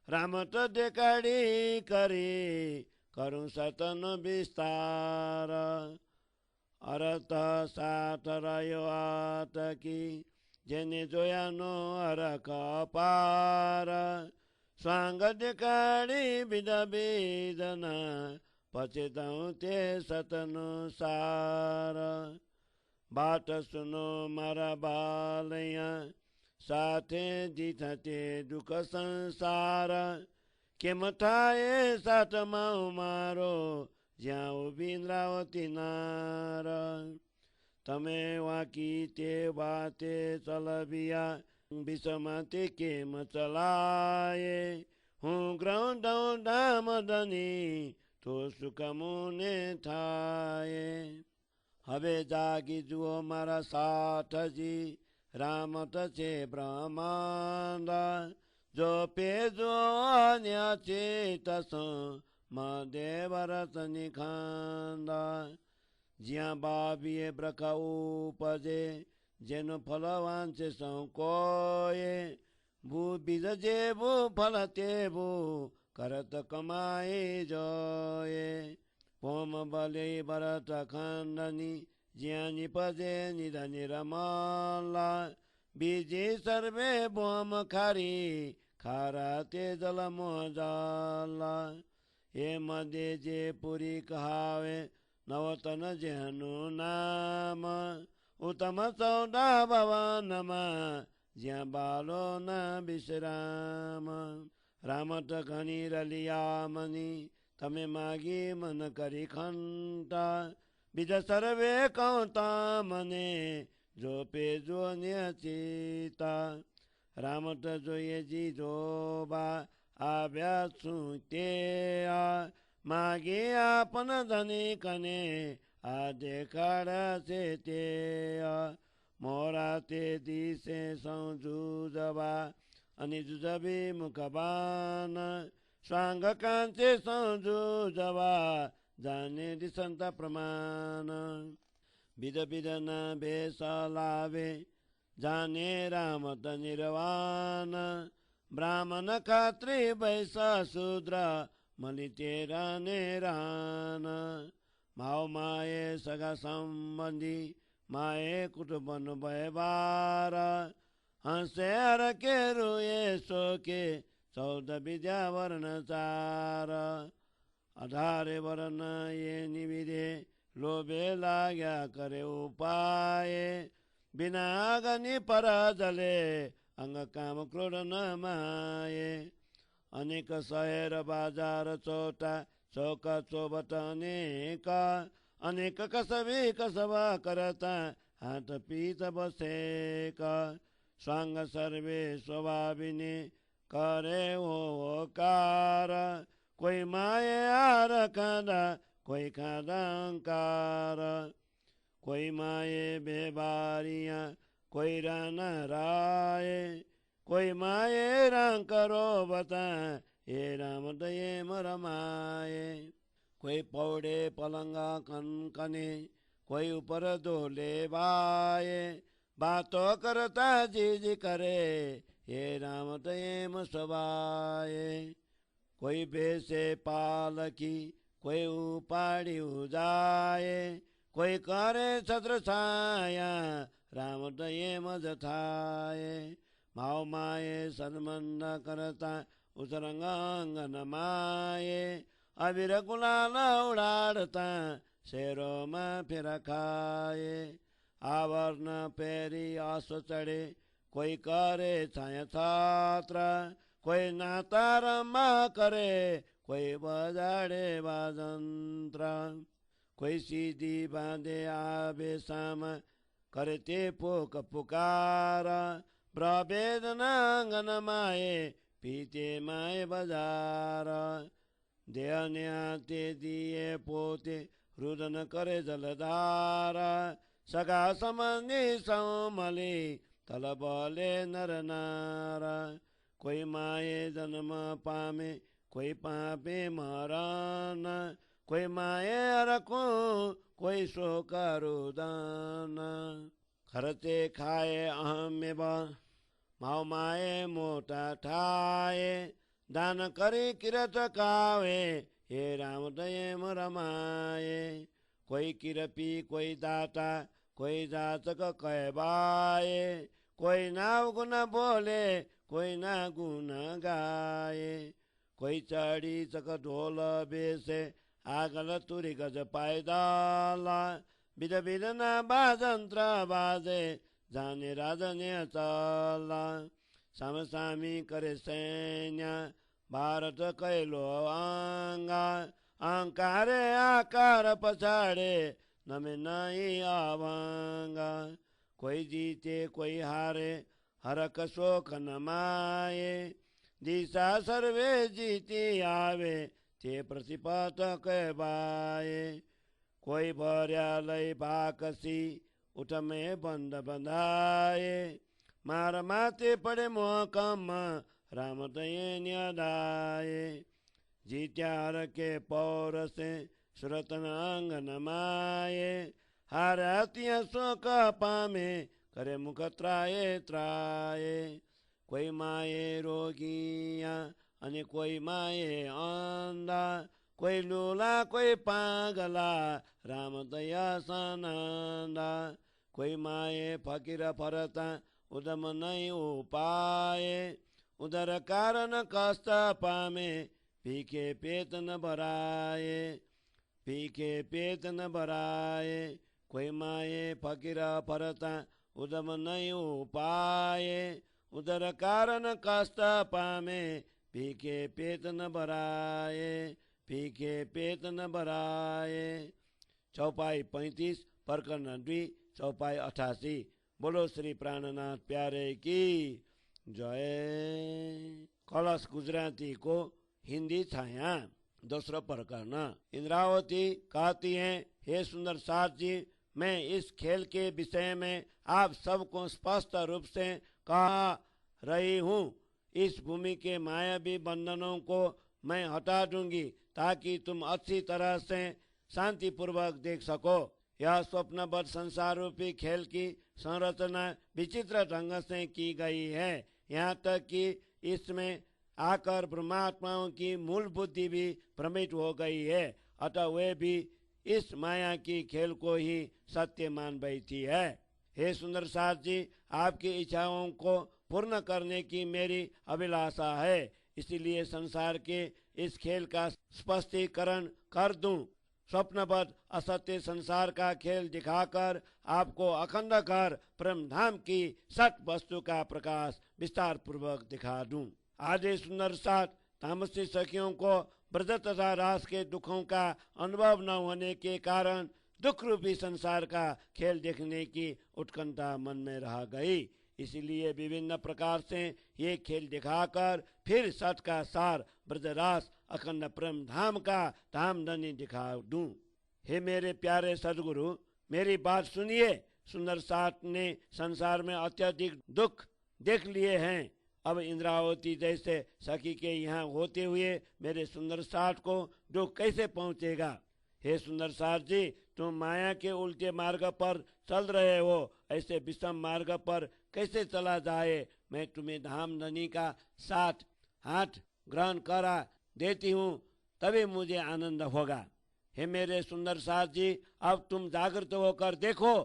रामत देखाड़ी करी કરું સતનો વિસ્તાર અરથ સાથ રહ્યો આતકી જેને જોયાનો અરખ અપાર સ્વાંગ દેખાડી બીજા બીજના પછીતાઉં તે સતનો સાર બાટ સુનો મારા બાલૈયા સાથે દીઠા તે દુઃખ સંસાર કેમ થાય સાતમાં મારો જ્યાં ઉભી ઇન્દ્રાવતી નાર તમે વાકી તે વાતે ચલવિયા વિષમાંથી કેમ ચલાયે હું ગ્રહ દઉં ધામ ધની તો સુખમુને થાય હવે જાગી જુઓ મારા સાથજી રામત છે બ્રહ્માંડ જો પેજો અન્ય ચેતસ મદેવ રતની ખાંડા જ્યાં બાવીએ બ્રખા ઉપજે જેનો ફલવાન છે સૌ કોએ ભૂ બીજ જેવું ફલ તેવું કરત કમાઈ જોએ પોમ બલે ભરત ખંડની જ્યાં નિપજે નિધન રમલા બીજી સર્વે બોમ ખારી ખારા તે જલ મોજાલા હે મદે જે પુરી કહાવે નવતન જેનું નામ ઉત્તમ સૌદા ભવનમાં જ્યાં બાલો ના વિશ્રામ રામત ઘણી રલિયા મની તમે માગી મન કરી ખંતા બીજા સર્વે કૌતા મને જો પેજો ન્યચિતા રામત જોઈએ જી જોબા આવ્યા છું તે આ માગે આપન ધની કને આ દેખાડા છે તે મોરા તે દિશે સંજુજવા અને જુજબી મુખબાન સ્વાંગ કાંચે સંજુજવા જાને દિશંતા પ્રમાણ બિદ બિદના ભેસ લાવે જાને રામત નિર્વાણ બ્રાહ્મણ ખાત્રી વૈસા શૂદ્ર મલી તેરા ને રાન માઓ માએ સગા સંબંધી માએ કુટુંબનો વ્યવહાર હંસે હરકે રૂએ શોકે 14 વિદ્યા વર્ણ ચાર 18 વર્ણ એની વિધે લોભે લાગ્યા કરે ઉપાય બિના અગ્નિ પર જલે અંગ કામ ક્રોધ ન માયે અનેક શહેર બાજાર ચોટા ચોક ચોબટ અનેક અનેક કસબી કસબા કરતા હાથ પીત બસેક સ્વાંગ સર્વે સ્વભાવિને કરે ઓકાર કોઈ માએ હાર ખાધા કોઈ ખાધા અંકાર કોઈ માએ બે બારિયા કોઈ રાના રાય કોઈ માએ રામ કરો બતા એ રામ દયે મરમાએ કોઈ પૌડે પલંગા કનકને કોઈ ઉપર દોલે બાએ બાતો કરતા જીજ કરે એ રામ દયે મસવાએ કોઈ બેસે પાલકી કોઈ ઉપાડી જાય કોઈ કરે છત્ર છાયા રામ દયે મજ થાય માઓ માએ સન્મંદ કરતા ઉતરંગાંગન માએ અવિર ગુલાલ ઉડાડતા શેરોમાં ફેર ખાય આવર્ણ પહેરી આસ ચડે કોઈ કરે છાયા છાત્ર કોઈ નાતા રમા કરે કોઈ બજાડે વાજંત્ર કોઈ સીધી બાંધે આવે સામ કરે તે પોક પુકાર પ્રભેદ નાંગન માએ પીતે માએ બજાર દેહને હાથે દીએ પોતે રુદન કરે જલધાર સગા સંબંધી સૌ મળી તલબલે નર નાર કોઈ માએ જન્મ પામે કોઈ પાપે મરણ કોઈ માએ અરખું કોઈ શોકરુદાન ખર્ચે ખાય અહમે માઓ માએ મોટા થાય દાન કરી કિરત કાવે हे राम दये म रमाए। कोई किरपी कोई दाता कोई जातक कहबाए। कोई नाव गुण बोले कोई ना गुण गाए। कोई चढ़ी चक ढोल बेसे आगल तुरी गज पायदाला। बिद बिद ना बाजंत्र बाजे जाने राजने चला। सामसामी करे सैन्य भारत कैलो आंगा। अहंकारे आकार पछाड़े नमे नहीं आवांगा। कोई जीते कोई हारे हरक शोक न माये। दिशा सर्वे जीती आवे ते प्रतिपत कहबाए। कोई भर्यालय बाकसी उठ में बंद बंधाए। मार माते पड़े मोहकम राम दये न्यादाए। जीत्यार के पौर से सुरतन अंग नमाए। हारतिया शोक पामे करे मुख त्राये त्राये। कोई माये रोगिया अनि कोई माये अंधा। कोई लूला कोई पागला राम दया सनंदा। कोई माये फकीर फरता उदम नहीं उपाए। उदर कारण कष्ट पामे पीके पेट न भराए। पीके पेट न भराए। कोई माये फकीर फरता उदम नहीं उपाए। उदर कारण कष्ट पामे पीके पेट न भराए। पीके पेट न भराए। चौपाई 35 प्रकरण 2 चौपाई 88। बोलो श्री प्राणनाथ प्यारे की जय। कलश गुजराती को हिंदी छाया। दूसरा प्रकरण। इंद्रावती कहती हैं, हे सुंदर साथ जी, मैं इस खेल के विषय में आप सबको स्पष्ट रूप से कह रही हूँ। इस भूमि के मायावी बंधनों को मैं हटा दूंगी ताकि तुम अच्छी तरह से शांतिपूर्वक देख सको। यह स्वप्नबद्ध संसार रूपी खेल की संरचना विचित्र ढंग से की गई है। यहाँ तक कि इसमें आकर ब्रह्मात्माओं की मूल बुद्धि भी भ्रमित हो गई है। अतः वे भी इस माया की खेल को ही सत्य मान बैठी है। हे सुंदर साथ जी, आपकी इच्छाओं को पूर्ण करने की मेरी अभिलाषा है, इसलिए संसार के इस खेल का स्पष्टीकरण कर दूं। स्वप्नबद्ध असत्य संसार का खेल दिखाकर आपको अखंड कर परम धाम की सत वस्तु का प्रकाश विस्तार पूर्वक दिखा दूं। आदि सुंदर साथ तामसी सखियों को ब्रज तथा रास के दुखों का अनुभव न होने के कारण दुख रूपी संसार का खेल देखने की उत्कंठा मन में रह गई। इसलिए विभिन्न प्रकार से ये खेल दिखाकर फिर सत का सार ब्रजरास अखंड प्रेम धाम का धामधनी दिखा दूं। हे मेरे प्यारे सदगुरु, मेरी बात सुनिए। सुंदर साथ ने संसार में अत्यधिक दुख देख लिए हैं। अब इंद्रावती जैसे सखी के यहाँ होते हुए मेरे सुंदर साथ को दुख कैसे पहुँचेगा। हे सुंदर साथ जी, तुम माया के उल्टे मार्ग पर चल रहे हो, ऐसे विषम मार्ग पर कैसे चला जाए। मैं तुम्हें धामधनी का साथ हाथ ग्रहण करा देती हूँ, तभी मुझे आनंद होगा। हे मेरे सुंदर साथ जी, अब तुम जागृत होकर देखो,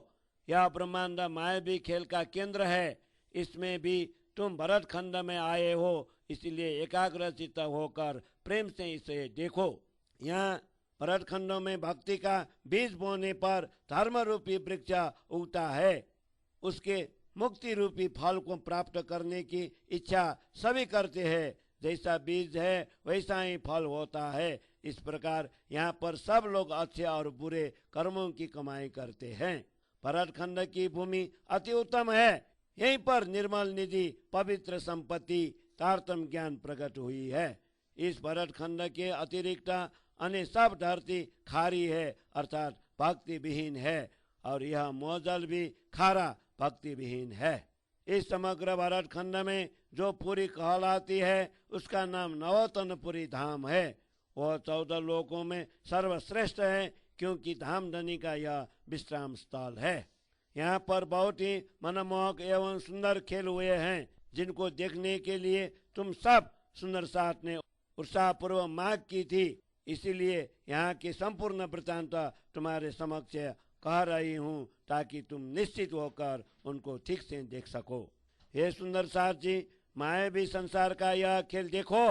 यह ब्रह्मांड मायावी खेल का केंद्र है। इसमें भी तुम भरत खंड में आए हो, इसलिए एकाग्रचित्त होकर प्रेम से इसे देखो। यहाँ भरत खंडों में भक्ति का बीज बोने पर धर्म रूपी वृक्ष उगता है। उसके मुक्ति रूपी फल को प्राप्त करने की इच्छा सभी करते हैं। जैसा बीज है वैसा ही फल होता है। इस प्रकार यहाँ पर सब लोग अच्छे और बुरे कर्मों की कमाई करते हैं। भरत खंड की भूमि अति उत्तम है। यहीं पर निर्मल निधि पवित्र संपत्ति तारतम ज्ञान प्रकट हुई है। इस भरत खंड के अतिरिक्त अन्य सब धरती खारी है, अर्थात भक्ति विहीन है, और यह मोजल भी खारा भक्ति विहीन है। इस समग्र भरत खंड में जो पुरी कहलाती है उसका नाम नवतनपुरी धाम है। वह 14 लोकों में सर्वश्रेष्ठ है, क्योंकि धामधनी का यह विश्राम स्थल है। यहाँ पर बहुत ही मनमोहक एवं सुंदर खेल हुए हैं, जिनको देखने के लिए तुम सब सुंदर साथ ने उत्साहपूर्वक मांग की थी। इसीलिए यहाँ की संपूर्ण वृत्तांत तुम्हारे समक्ष कह रही हूँ, ताकि तुम निश्चित होकर उनको ठीक से देख सको। हे सुंदर सार जी, मायावी संसार का यह खेल देखो,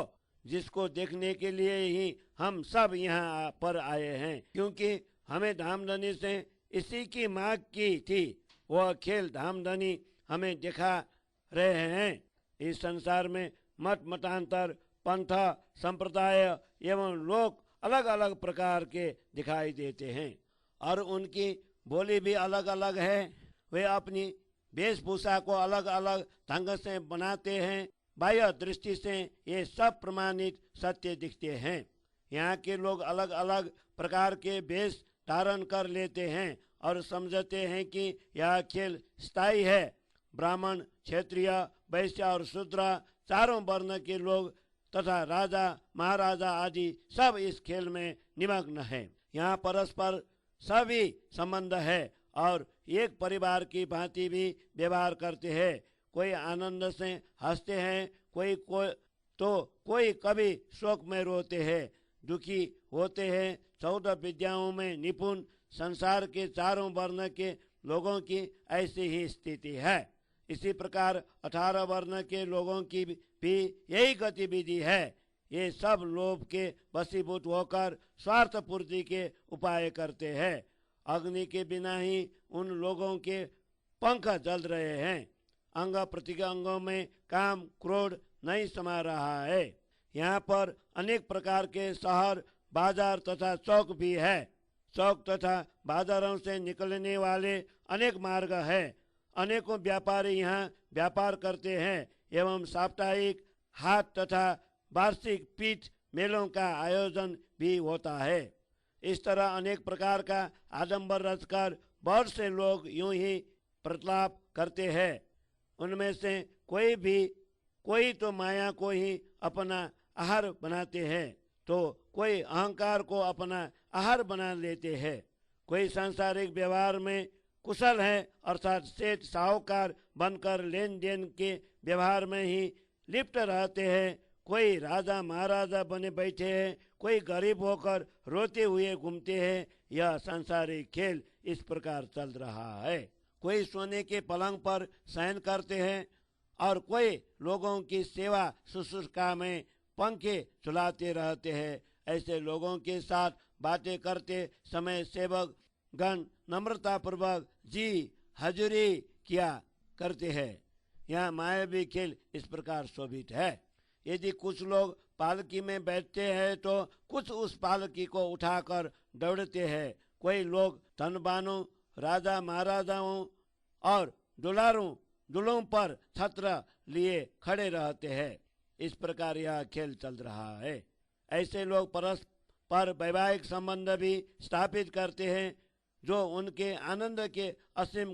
जिसको देखने के लिए ही हम सब यहाँ पर आए हैं, क्योंकि हमें धामधनी से इसी की मांग की थी। वह खेल धामधनी हमें दिखा रहे हैं। इस संसार में मत मतांतर, पंथ, संप्रदाय एवं लोग अलग अलग प्रकार के दिखाई देते हैं और उनकी बोली भी अलग अलग है। वे अपनी वेशभूषा को अलग अलग ढंग से बनाते हैं। बाह्य दृष्टि से ये सब प्रमाणित सत्य दिखते हैं। यहाँ के लोग अलग अलग प्रकार के वेश धारण कर लेते हैं और समझते हैं कि यह खेल स्थायी है। ब्राह्मण, क्षत्रिय, वैश्य और शूद्र चारों वर्ण के लोग तथा राजा महाराजा आदि सब इस खेल में निमग्न है। यहाँ परस्पर सभी संबंध है और एक परिवार की भांति भी व्यवहार करते हैं। कोई आनंद से हंसते हैं, कोई कभी शोक में रोते हैं, दुखी होते हैं। 14 विद्याओं में निपुण संसार के चारों वर्ण के लोगों की ऐसी ही स्थिति है। इसी प्रकार 18 वर्ण के लोगों की भी यही गतिविधि है। ये सब लोभ के वशीभूत होकर स्वार्थ पूर्ति के उपाय करते हैं। अग्नि के बिना ही उन लोगों के पंख जल रहे हैं। अंग प्रत्यंगों में काम क्रोध नहीं समा रहा है। यहाँ पर अनेक प्रकार के शहर, बाजार तथा चौक भी है। चौक तथा बाजारों से निकलने वाले अनेक मार्ग है। अनेकों व्यापारी यहाँ व्यापार करते हैं एवं साप्ताहिक हाट तथा वार्षिक पीठ मेलों का आयोजन भी होता है। इस तरह अनेक प्रकार का आडंबर रचकर बहुत से लोग यूं ही प्रताप करते हैं। उनमें से कोई तो माया को ही अपना आहार बनाते हैं, तो कोई अहंकार को अपना आहार बना लेते हैं। कोई सांसारिक व्यवहार में कुशल है, अर्थात सेठ साहूकार बनकर लेन देन के व्यवहार में ही लिप्त रहते हैं। कोई राजा महाराजा बने बैठे हैं, कोई गरीब होकर रोते हुए घूमते हैं। यह सांसारिक खेल इस प्रकार चल रहा है। कोई सोने के पलंग पर शयन करते हैं और कोई लोगों की सेवा शुश्रूषा में पंखे झुलाते रहते हैं। ऐसे लोगों के साथ बातें करते समय सेवक गण नम्रता पूर्वक जी हजूरी किया करते हैं। यह मायावी खेल इस प्रकार शोभित है। यदि कुछ लोग पालकी में बैठते हैं तो कुछ उस पालकी को उठाकर दौड़ते हैं। कोई लोग धनवानों, राजा महाराजाओं और दुल्हों पर छत्र लिए खड़े रहते हैं। इस प्रकार यह खेल चल रहा है। ऐसे लोग परस्पर वैवाहिक संबंध भी स्थापित करते हैं, जो उनके आनंद के असीम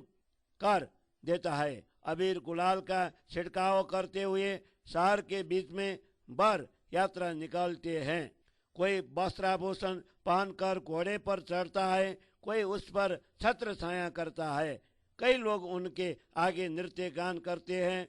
कर देता है। अबीर गुलाल का छिड़काव करते हुए शहर के बीच में बर यात्रा निकलते हैं। कोई वस्त्राभूषण पहनकर घोड़े पर चढ़ता है, कोई उस पर छत्र छाया करता है। कई लोग उनके आगे नृत्य गान करते हैं,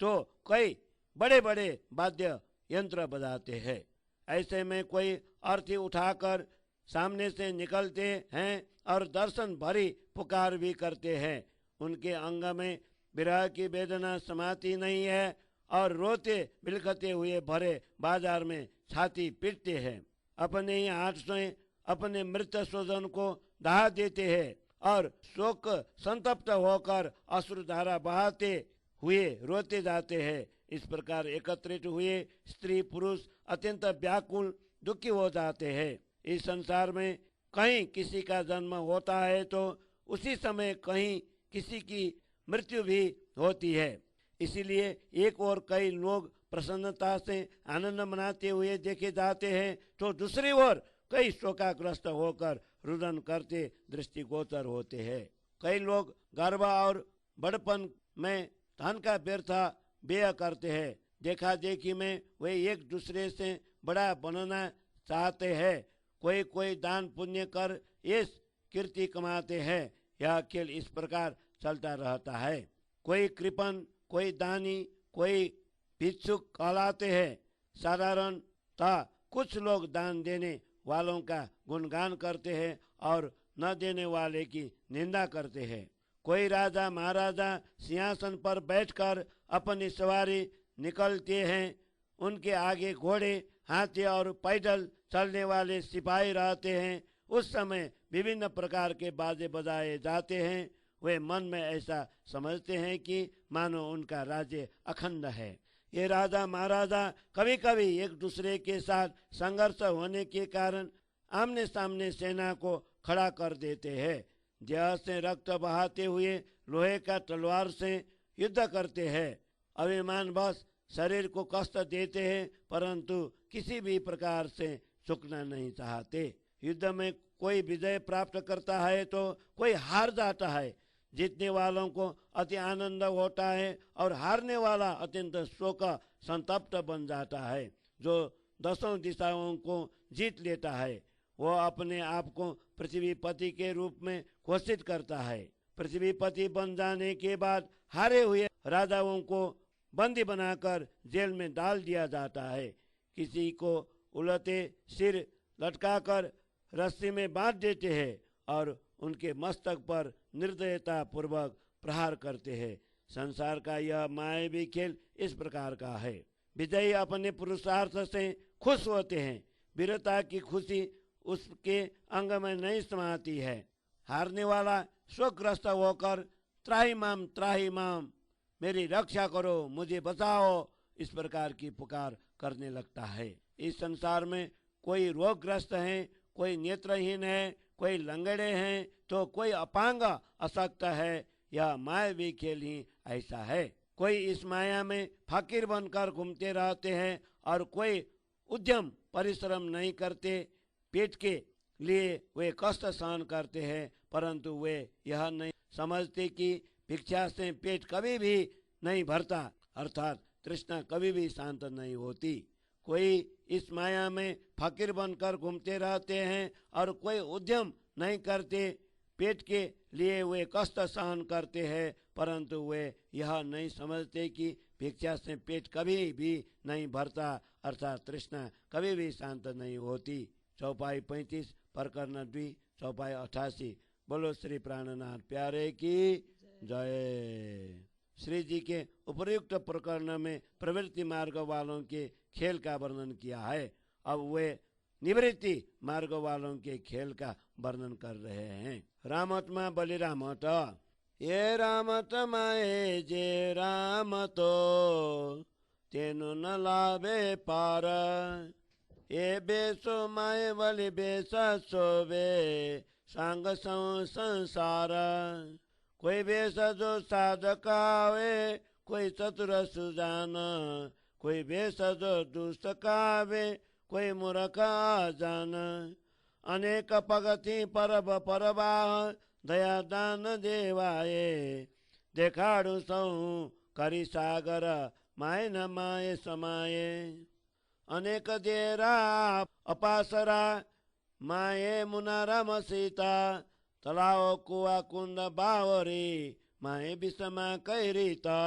तो कई बड़े बड़े वाद्य यंत्र बजाते हैं। ऐसे में कोई अर्थी उठाकर सामने से निकलते हैं और दर्शन भरी पुकार भी करते हैं। उनके अंग में विरह की वेदना समाती नहीं है और रोते बिलखते हुए भरे बाजार में छाती पीटते हैं। अपने ही हाथ से अपने मृत स्वजन को दहा देते हैं और शोक संतप्त होकर अश्रुधारा बहाते हुए रोते जाते हैं। इस प्रकार एकत्रित हुए स्त्री पुरुष अत्यंत व्याकुल दुखी हो जाते हैं। इस संसार में कहीं किसी का जन्म होता है तो उसी समय कहीं किसी की मृत्यु भी होती है। इसीलिए एक और कई लोग प्रसन्नता से आनंद मनाते हुए देखे जाते हैं, तो दूसरी ओर कई शोकाग्रस्त होकर रुदन करते दृष्टिगोचर होते हैं। कई लोग गर्व और बड़पन में धन का व्यर्थ व्यय करते हैं। देखा देखी में वे एक दूसरे से बड़ा बनना चाहते हैं। कोई दान पुण्य कर इस कीर्ति कमाते हैं। यह खेल इस प्रकार चलता रहता है। कोई कृपण, कोई दानी, कोई भिक्षुक कहलाते हैं। साधारणतः कुछ लोग दान देने वालों का गुणगान करते हैं और न देने वाले की निंदा करते हैं। कोई राजा महाराजा सिंहासन पर बैठकर अपनी सवारी निकलते हैं, उनके आगे घोड़े, हाथी और पैदल चलने वाले सिपाही रहते हैं। उस समय विभिन्न प्रकार के बाजे बजाए जाते हैं। वे मन में ऐसा समझते हैं कि मानो उनका राज्य अखंड है। ये राजा महाराजा कभी कभी एक दूसरे के साथ संघर्ष होने के कारण आमने सामने सेना को खड़ा कर देते हैं। देह से रक्त बहाते हुए लोहे का तलवार से युद्ध करते हैं। अभिमान बस शरीर को कष्ट देते हैं, परंतु किसी भी प्रकार से झुकना नहीं चाहते। युद्ध में कोई विजय प्राप्त करता है तो कोई हार जाता है। जीतने वालों को अति आनंद होता है और हारने वाला अत्यंत शोक संतप्त बन जाता है। जो 10 दिशाओं को जीत लेता है वो अपने आप को पृथ्वीपति के रूप में घोषित करता है। पृथ्वीपति बन जाने के बाद हारे हुए राजाओं को बंदी बनाकर जेल में डाल दिया जाता है। किसी को उलटे सिर लटकाकर रस्सी में बांध देते हैं और उनके मस्तक पर निर्दयता पूर्वक प्रहार करते हैं। संसार का यह मायावी खेल इस प्रकार का है। विजयी अपने पुरुषार्थ से खुश होते हैं। वीरता की खुशी उसके अंग में नहीं समाती है। हारने वाला शोकग्रस्त होकर त्राही माम मेरी रक्षा करो, मुझे बचाओ, इस प्रकार की पुकार करने लगता है। इस संसार में कोई रोगग्रस्त है, कोई नेत्रहीन है, कोई लंगड़े हैं तो कोई अपांग अशक्त है। यह मायावी खेल ही ऐसा है। कोई इस माया में फकीर बनकर घूमते रहते हैं और कोई उद्यम परिश्रम नहीं करते। पेट के लिए वे कष्ट सहन करते हैं, परंतु वे यह नहीं समझते कि भिक्षा से पेट कभी भी नहीं भरता, अर्थात तृष्णा कभी भी शांत नहीं होती। कोई इस माया में फकीर बनकर घूमते रहते हैं और कोई उद्यम नहीं करते। पेट के लिए वे कष्ट सहन करते हैं, परंतु वे यह नहीं समझते कि भिक्षा से पेट कभी भी नहीं भरता, अर्थात तृष्णा कभी भी शांत नहीं होती। चौपाई 35 प्रकरण 2 चौपाई 88। बोलो श्री प्राणनाथ प्यारे की जय। श्री जी के उपयुक्त प्रकरण में प्रवृत्ति मार्ग वालों के खेल का वर्णन किया है। अब वे निवृत्ति मार्ग वालों के खेल का वर्णन कर रहे हैं। रामत्मा बलिरामत ये रामत माए जे रामतो तेनु न लाभे पार ये बेसो माए बलि बेस सोबे सांग संसार। कोई बेस जो साधक आवे, कोई चतुर सुजान, कोई बेस जो दुष्ट कावे, कोई मूर्ख जान। अनेक पगति परब परवाह दया दान देवाए देखाड़ू सौ करी सागर माय न माय समाये। अनेक देरा अपासरा माये मुना राम सीता तलाव कुआ कुंद बावरी माये विषमा कैरीता।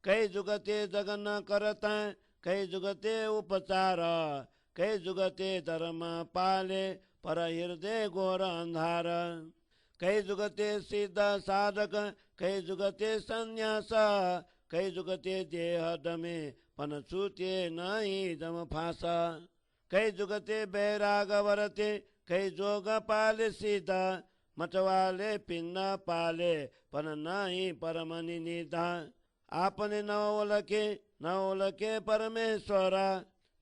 कई जुगते जगन करता कई जुगते उपचार कई जुगते धर्म पाले पर हृदय घोर अंधार। कई जुगते सिद्ध साधक कई जुगते संन्यास कई जुगते देह दमे पन छूते नहीं दम फास। कई जुगते बैराग वरते कई जोग पाले सीधा मठवाले पिंड पाले पन नहीं परमनि निधा। आपने नवलके परमेश्वरा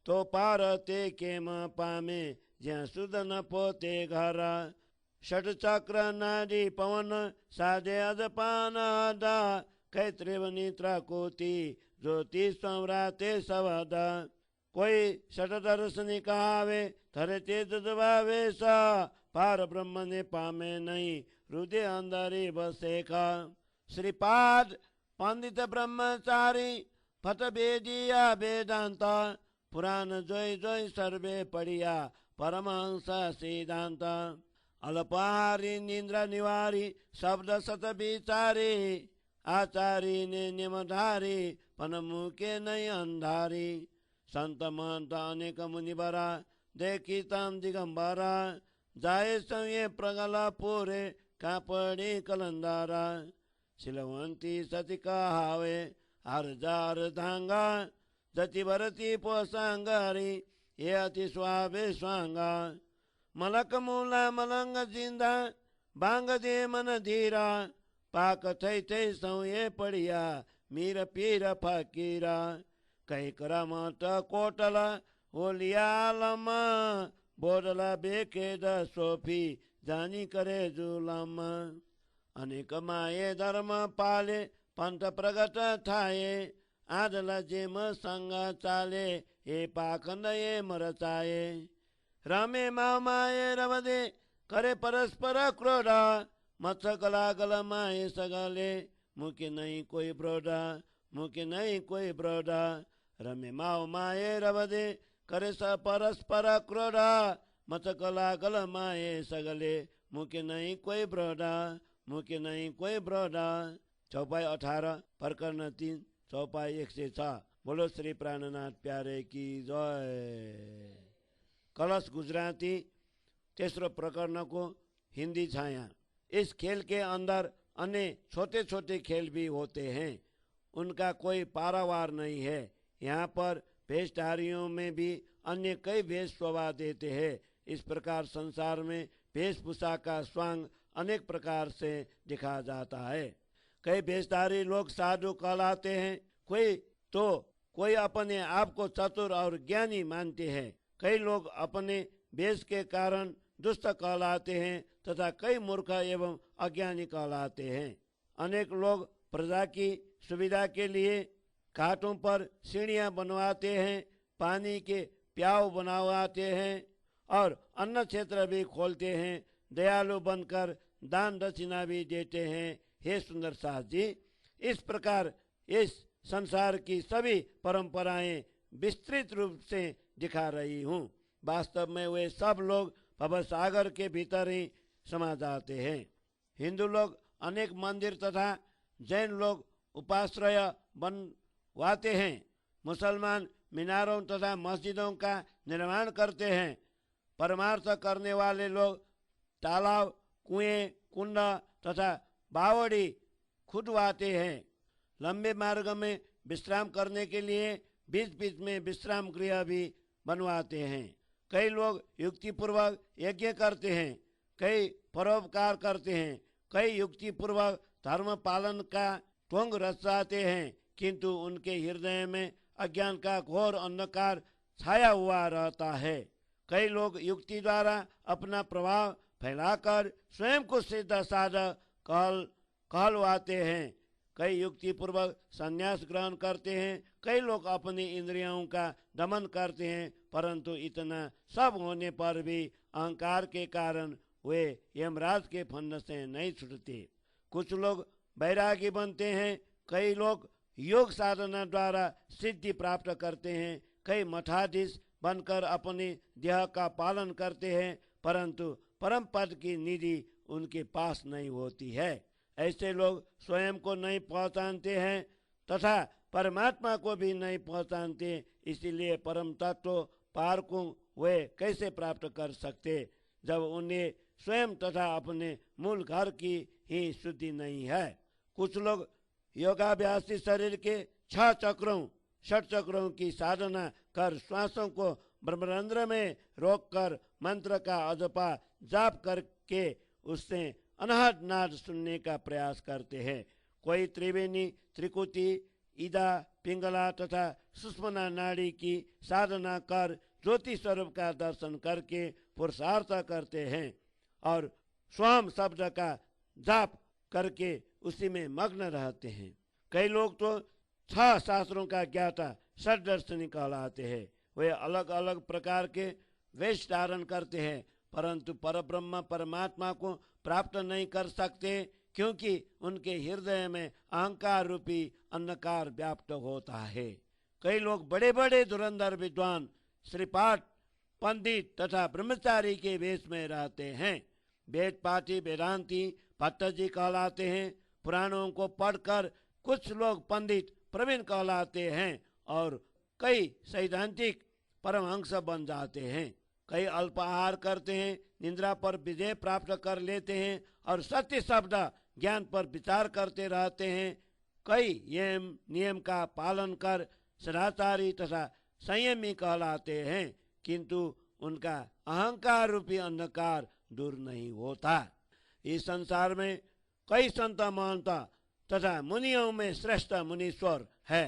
तो पारते केम पामे ज्યાં सुध न पोते घर। षट चक्र नाडी पवन साधे अदपान दा कै त्रिवनी त्रकोति ज्योति सम्राते सवद। कोई षट दर्शनी कहावे थरे तेज दबावे सा पार ब्रह्म ने पामे नहीं हृदय अंदरी बसेखा। श्रीपाद पंडित ब्रह्मचारी फत बेदिया वेदांता पुराण जोय जोय सर्वे पढ़िया परमहंस सिद्धांत। अल्पहारी निंद्र निवारी शब्द सत विचारी आचारी ने नियमधारी पन मुके नहीं अंधारी। संत महंत अनेक मुनिवरा देखी ताम दिगंबरा जाए संये प्रगला पूरे कापड़ी कलंदारा सिलवंती सती कहावे हर जार धांगा जति भरती पोसांगारी ये अति स्वावे स्वांगा मलक मूला मलंग जिंदा बांग दे मन धीरा पाक थई थई सौये पड़िया मीर पीर फकीरा कई करमत कोटला ओलियालमा बोडला बेके द सोफी जानी करे जुलम अनेक माये धर्म पाले पंथ प्रगट थाये आदला जेम संग चाले हे पाखंड ये मरचाये रमे माये रवदे करे परस्पर क्रोध मत्स्य गला गल माये सगले मुके नहीं कोई ब्रोडा मुके नहीं कोई ब्रोडा रमे माये रवदे करे स परस्पर क्रोध मत्स्य गला गल माये सगले मुके नहीं कोई ब्रोडा मुके नहीं कोई ब्रोडा। चौपाई 18 प्रकरण 3 चौपाई 106। बोलो श्री प्राणनाथ प्यारे की जय। कलश गुजराती तेसरो प्रकरण को हिंदी छाया। इस खेल के अंदर अन्य छोटे छोटे खेल भी होते हैं, उनका कोई पारावार नहीं है। यहाँ पर वेशधारियों में भी अन्य कई वेश शोभा देते हैं। इस प्रकार संसार में वेशभूषा का स्वांग अनेक प्रकार से दिखा जाता है। कई वेशधारी लोग साधु कहलाते हैं, कोई अपने आप को चतुर और ज्ञानी मानते हैं। कई लोग अपने वेश के कारण दुष्ट कहलाते हैं तथा कई मूर्ख एवं अज्ञानी कहलाते हैं। अनेक लोग प्रजा की सुविधा के लिए घाटों पर सीढ़ियां बनवाते हैं, पानी के प्याव बनवाते हैं और अन्न क्षेत्र भी खोलते हैं, दयालु बनकर दान दक्षिणा भी देते हैं। हे सुंदर सास जी, इस प्रकार इस संसार की सभी परंपराएं विस्तृत रूप से दिखा रही हूँ। वास्तव में वे सब लोग भव सागर के भीतर ही समा जाते हैं। हिंदू लोग अनेक मंदिर तथा जैन लोग उपाश्रय बनवाते हैं। मुसलमान मीनारों तथा मस्जिदों का निर्माण करते हैं। परमार्थ करने वाले लोग तालाब, कुएं, कुंड तथा बावड़ी खुदवाते हैं। लंबे मार्ग में विश्राम करने के लिए बीच बीच में विश्राम गृह भी बनवाते हैं। कई लोग युक्तिपूर्वक यज्ञ करते हैं, कई परोपकार करते हैं, कई युक्तिपूर्वक धर्म पालन का ढोंग रचाते हैं, किंतु उनके हृदय में अज्ञान का घोर अंधकार छाया हुआ रहता है। कई लोग युक्ति द्वारा अपना प्रभाव फैलाकर स्वयं को सिद्ध साधक कहलवाते हैं। कई युक्ति पूर्वक संन्यास ग्रहण करते हैं। कई लोग अपनी इंद्रियों का दमन करते हैं, परंतु इतना सब होने पर भी अहंकार के कारण वे यमराज के फंद से नहीं छूटते। कुछ लोग बैरागी बनते हैं, कई लोग योग साधना द्वारा सिद्धि प्राप्त करते हैं, कई मठाधीश बनकर अपने देह का पालन करते हैं, परंतु परम पद की निधि उनके पास नहीं होती है। ऐसे लोग स्वयं को नहीं पहचानते हैं तथा परमात्मा को भी नहीं पहचानते, इसीलिए परम तत्व पार को वे कैसे प्राप्त कर सकते जब उन्हें स्वयं तथा अपने मूल घर की ही शुद्धि नहीं है। कुछ लोग योगाभ्यासी शरीर के 6 चक्रों 6 चक्रों की साधना कर श्वासों को ब्रह्मरंध्र में रोककर मंत्र का अजपा जाप करके उससे अनहद नाद सुनने का प्रयास करते हैं। कोई त्रिवेणी, त्रिकुटी, ईदा, पिंगला तथा सुषुम्ना नाड़ी की साधना कर ज्योति स्वरूप का दर्शन करके पुरुषार्थ करते हैं और स्वयं शब्द का जाप करके उसी में मग्न रहते हैं। कई लोग तो 6 शास्त्रों का ज्ञाता षड्दर्शनी कहलाते हैं। वे अलग अलग प्रकार के वेश धारण करते हैं, परंतु परब्रह्म परमात्मा को प्राप्त नहीं कर सकते, क्योंकि उनके हृदय में अहंकार रूपी अंधकार व्याप्त होता है। कई लोग बड़े बड़े धुरंधर विद्वान, श्रीपाठ, पंडित तथा ब्रह्मचारी के वेश में रहते हैं। वेद पाठी वेदांती भट्टजी कहलाते हैं। पुराणों को पढ़कर कुछ लोग पंडित प्रवीण कहलाते हैं और कई सैद्धांतिक परमहंस बन जाते हैं। कई अल्पाहार करते हैं, निंद्रा पर विजय प्राप्त कर लेते हैं और सत्य शब्द ज्ञान पर विचार करते रहते हैं। कई नियम का पालन कर सदाचारी तथा संयमी कहलाते हैं, किंतु उनका अहंकार रूपी अंधकार दूर नहीं होता। इस संसार में कई संत महंत तथा मुनियों में श्रेष्ठ मुनीश्वर है।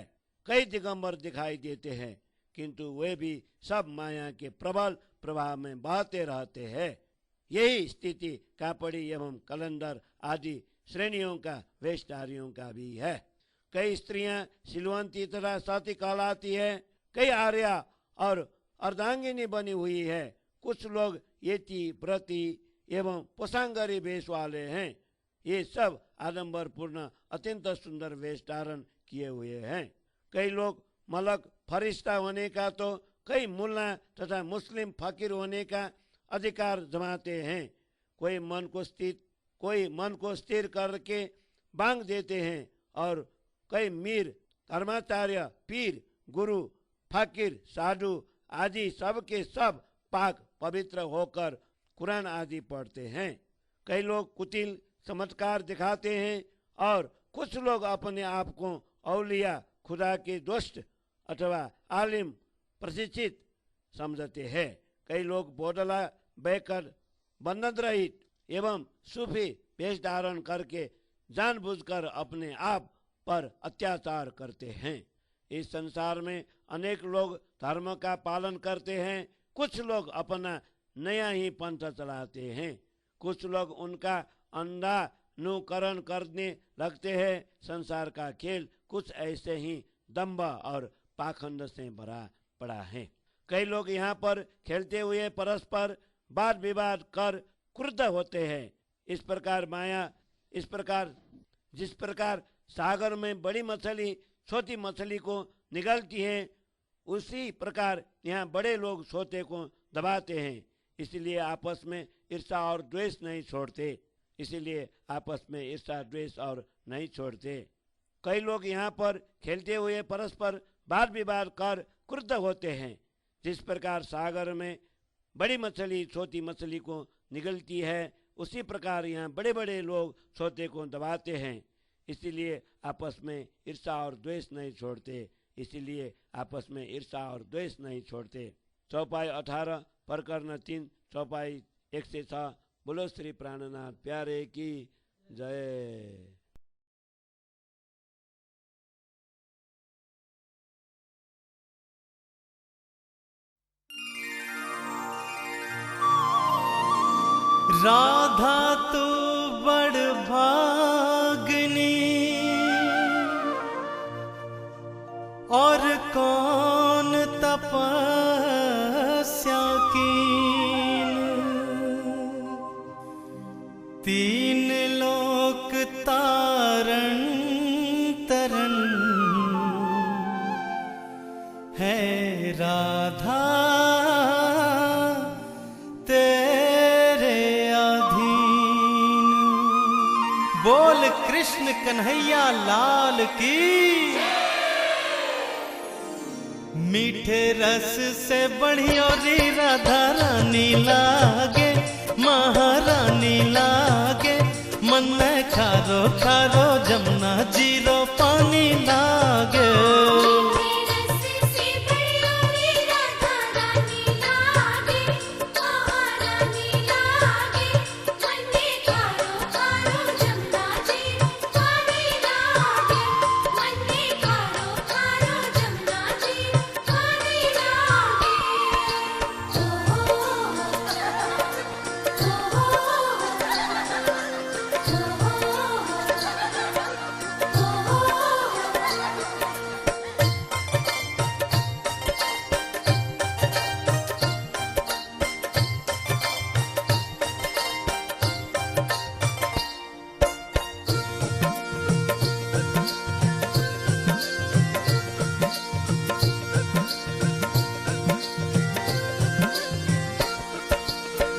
कई दिगंबर दिखाई देते हैं, किंतु वे भी सब माया के प्रबल प्रभाव में बहते रहते हैं। यही स्थिति कापड़ी एवं कलंदर आदि श्रेणियों का वेशधारियों का भी है। कई स्त्रियां सिलवंती तथा सती कहलाती है, कई आर्या और अर्धांगिनी बनी हुई है। कुछ लोग यति व्रती एवं पोषांगरी वेश वाले हैं। ये सब आडंबर पूर्ण अत्यंत सुंदर वेश धारण किए हुए हैं। कई लोग मलक फरिश्ता होने का तो कई मुल्ला तथा मुस्लिम फकीर होने का अधिकार जमाते हैं। कोई मन को स्थिर करके बांध देते हैं और कई मीर धर्माचार्य पीर गुरु फकीर साधु आदि सब के सब पाक पवित्र होकर कुरान आदि पढ़ते हैं। कई लोग कुटिल चमत्कार दिखाते हैं और कुछ लोग अपने आप को औलिया खुदा के दोस्त अथवा आलिम प्रशिक्षित समझते हैं। कई लोग बोडला बैकर बंधन रहित एवं सूफी वेश धारण करके जानबूझकर अपने आप पर अत्याचार करते हैं। इस संसार में अनेक लोग धर्म का पालन करते हैं। कुछ लोग अपना नया ही पंथ चलाते हैं। कुछ लोग उनका अंधानुकरण करने लगते हैं। संसार का खेल कुछ ऐसे ही दंभ और पाखंड से भरा पड़ा है। कई लोग यहाँ पर खेलते हुए परस्पर वाद विवाद कर क्रुद्ध होते हैं। जिस प्रकार सागर में बड़ी मछली छोटी मछली को निगलती है, उसी प्रकार यहाँ बड़े लोग छोटे को दबाते हैं। इसलिए आपस में ईर्षा और द्वेष नहीं छोड़ते। कई लोग यहाँ पर खेलते हुए परस्पर वाद विवाद कर क्रुद्ध होते हैं। जिस प्रकार सागर में बड़ी मछली छोटी मछली को निगलती है, उसी प्रकार यहाँ बड़े बड़े लोग छोटे को दबाते हैं। इसीलिए आपस में ईर्षा और द्वेष नहीं छोड़ते। चौपाई 18 प्रकरण 3 चौपाई 106। बोलो श्री प्राणनाथ प्यारे की जय। राधा तो बड़ भागनी और कौन तपस्या कीन, तीन लोक तारण तरन है राधा बोल कृष्ण कन्हैया लाल की। मीठे रस से बढ़िया री राधा रानी लागे, महारानी लागे। मन में खारो खारो जमुना जीरो पानी लागे।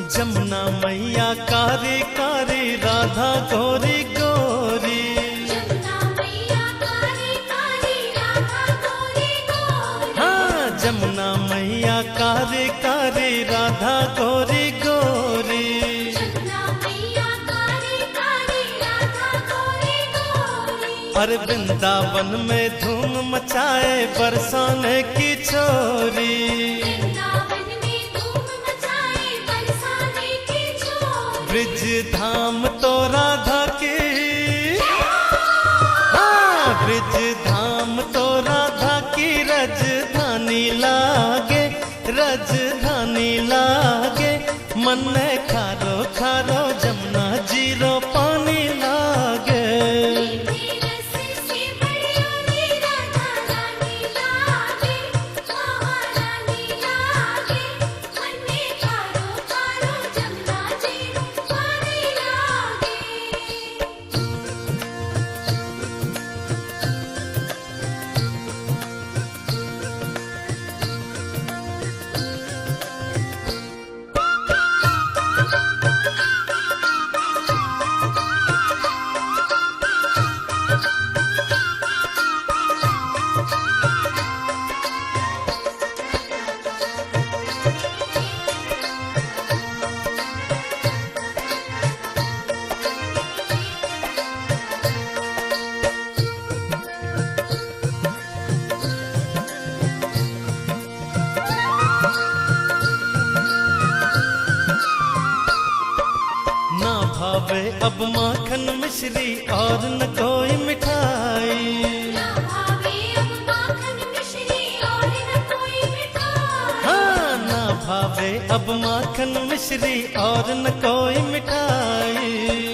जमुना मैया कारी कारी राधा गोरी गोरी। हाँ जमुना मैया कारी कारी राधा अरे वृंदावन में धूम मचाए बरसाने की छोरी, वृंदावन में धूम मचाए बरसाने की छोरी। ब्रिज धाम तो राधा की, हाँ ब्रिज धाम तो राधा की राजधानी लागे, राजधानी लागे। मन में खारो खारो जमुना जीरो पानी लागे। मीठे रस से बड़ियों राधा रानी लागे, महारानी लागे। मन में खारो खारो जमुना जीरो पानी लागे। ना भावे अब माखन मिश्री और न कोई मिठाई, ना भावे अब माखन मिश्री और न कोई मिठाई। हाँ ना भावे अब माखन मिश्री और न कोई मिठाई।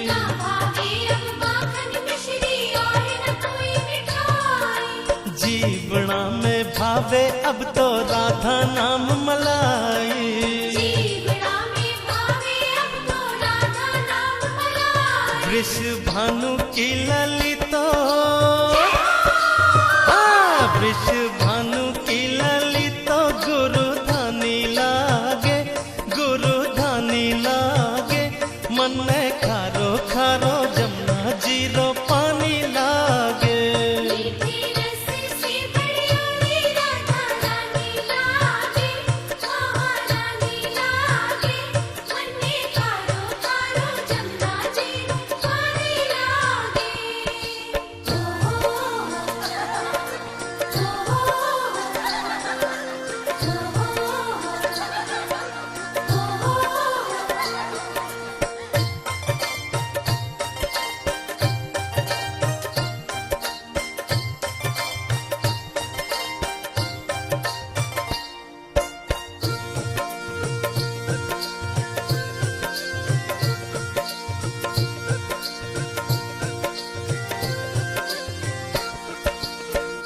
ना भावे अब माखन मिश्री और न कोई मिठाई। जीवना में भावे अब तो राधा नाम मलाई, जीवड़ा में भावे अब तो राधा नाम मलाई। वृष भानु की ललितो, हाँ वृष भानु की ललितो गुरु धानी लागे, गुरु धानी लागे। मन में खारो खारो जमुना जीरो पानी लागे। मीठे रस से बड़ियों राधा रानी लागे, महारानी लागे। मन में खारो खारो जमुना जीरो पानी लागे।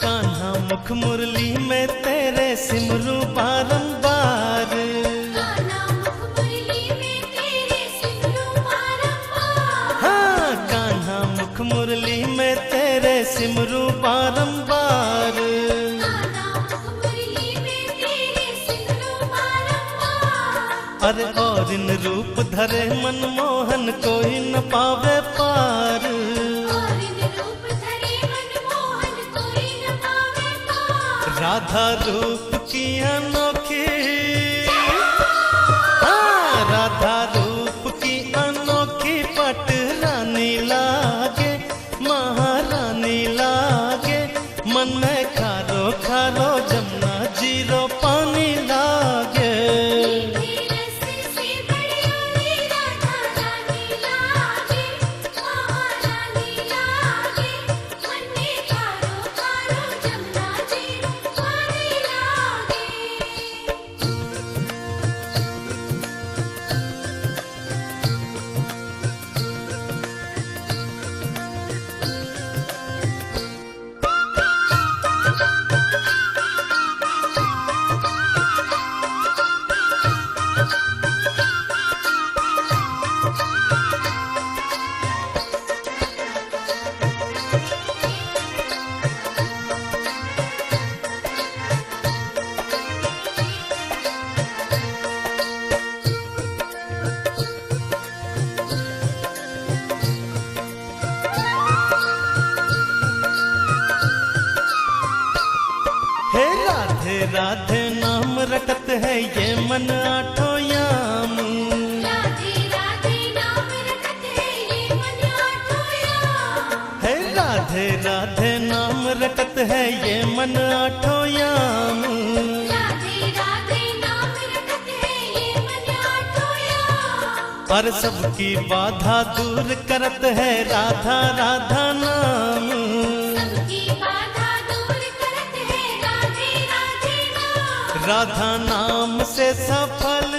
कान्हा मुख मुरली में तेरे सिमरू बारंबार, कान्हा मुख मुरली में तेरे सिमरू बारंबार। हाँ कान्हा मुख मुरली में तेरे सिमरू बारंबार। कान्हा मुख मुरली में तेरे सिमरू बारंबार। अरे और इन रूप धरे मनमोहन कोई न पावे पार। और इन रूप धरे मनमोहन कोई न पावे पार। राधा रूप की अनोखी, हाँ राधा रूप की अनोखी पट रानी लागे, महारानी लागे। मन में खारो खारो जमुना जीरो पानी लागे। मीठे रस से बड़ियों राधा रानी लागे, महारानी लागे। मन में खारो खारो जमुना जीरो पानी लागे। हे राधे राधे नाम रटत है ये मन आठों याम। राधे राधे नाम रटत है ये मन आठों याम। हे राधे राधे नाम रटत है ये मन आठों याम। राधे राधे नाम रटत है ये मन आठों याम। पर सबकी बाधा दूर करत है राधा राधा नाम। सबकी बाधा दूर करत है राधे राधे नाम। राधा नाम से सफल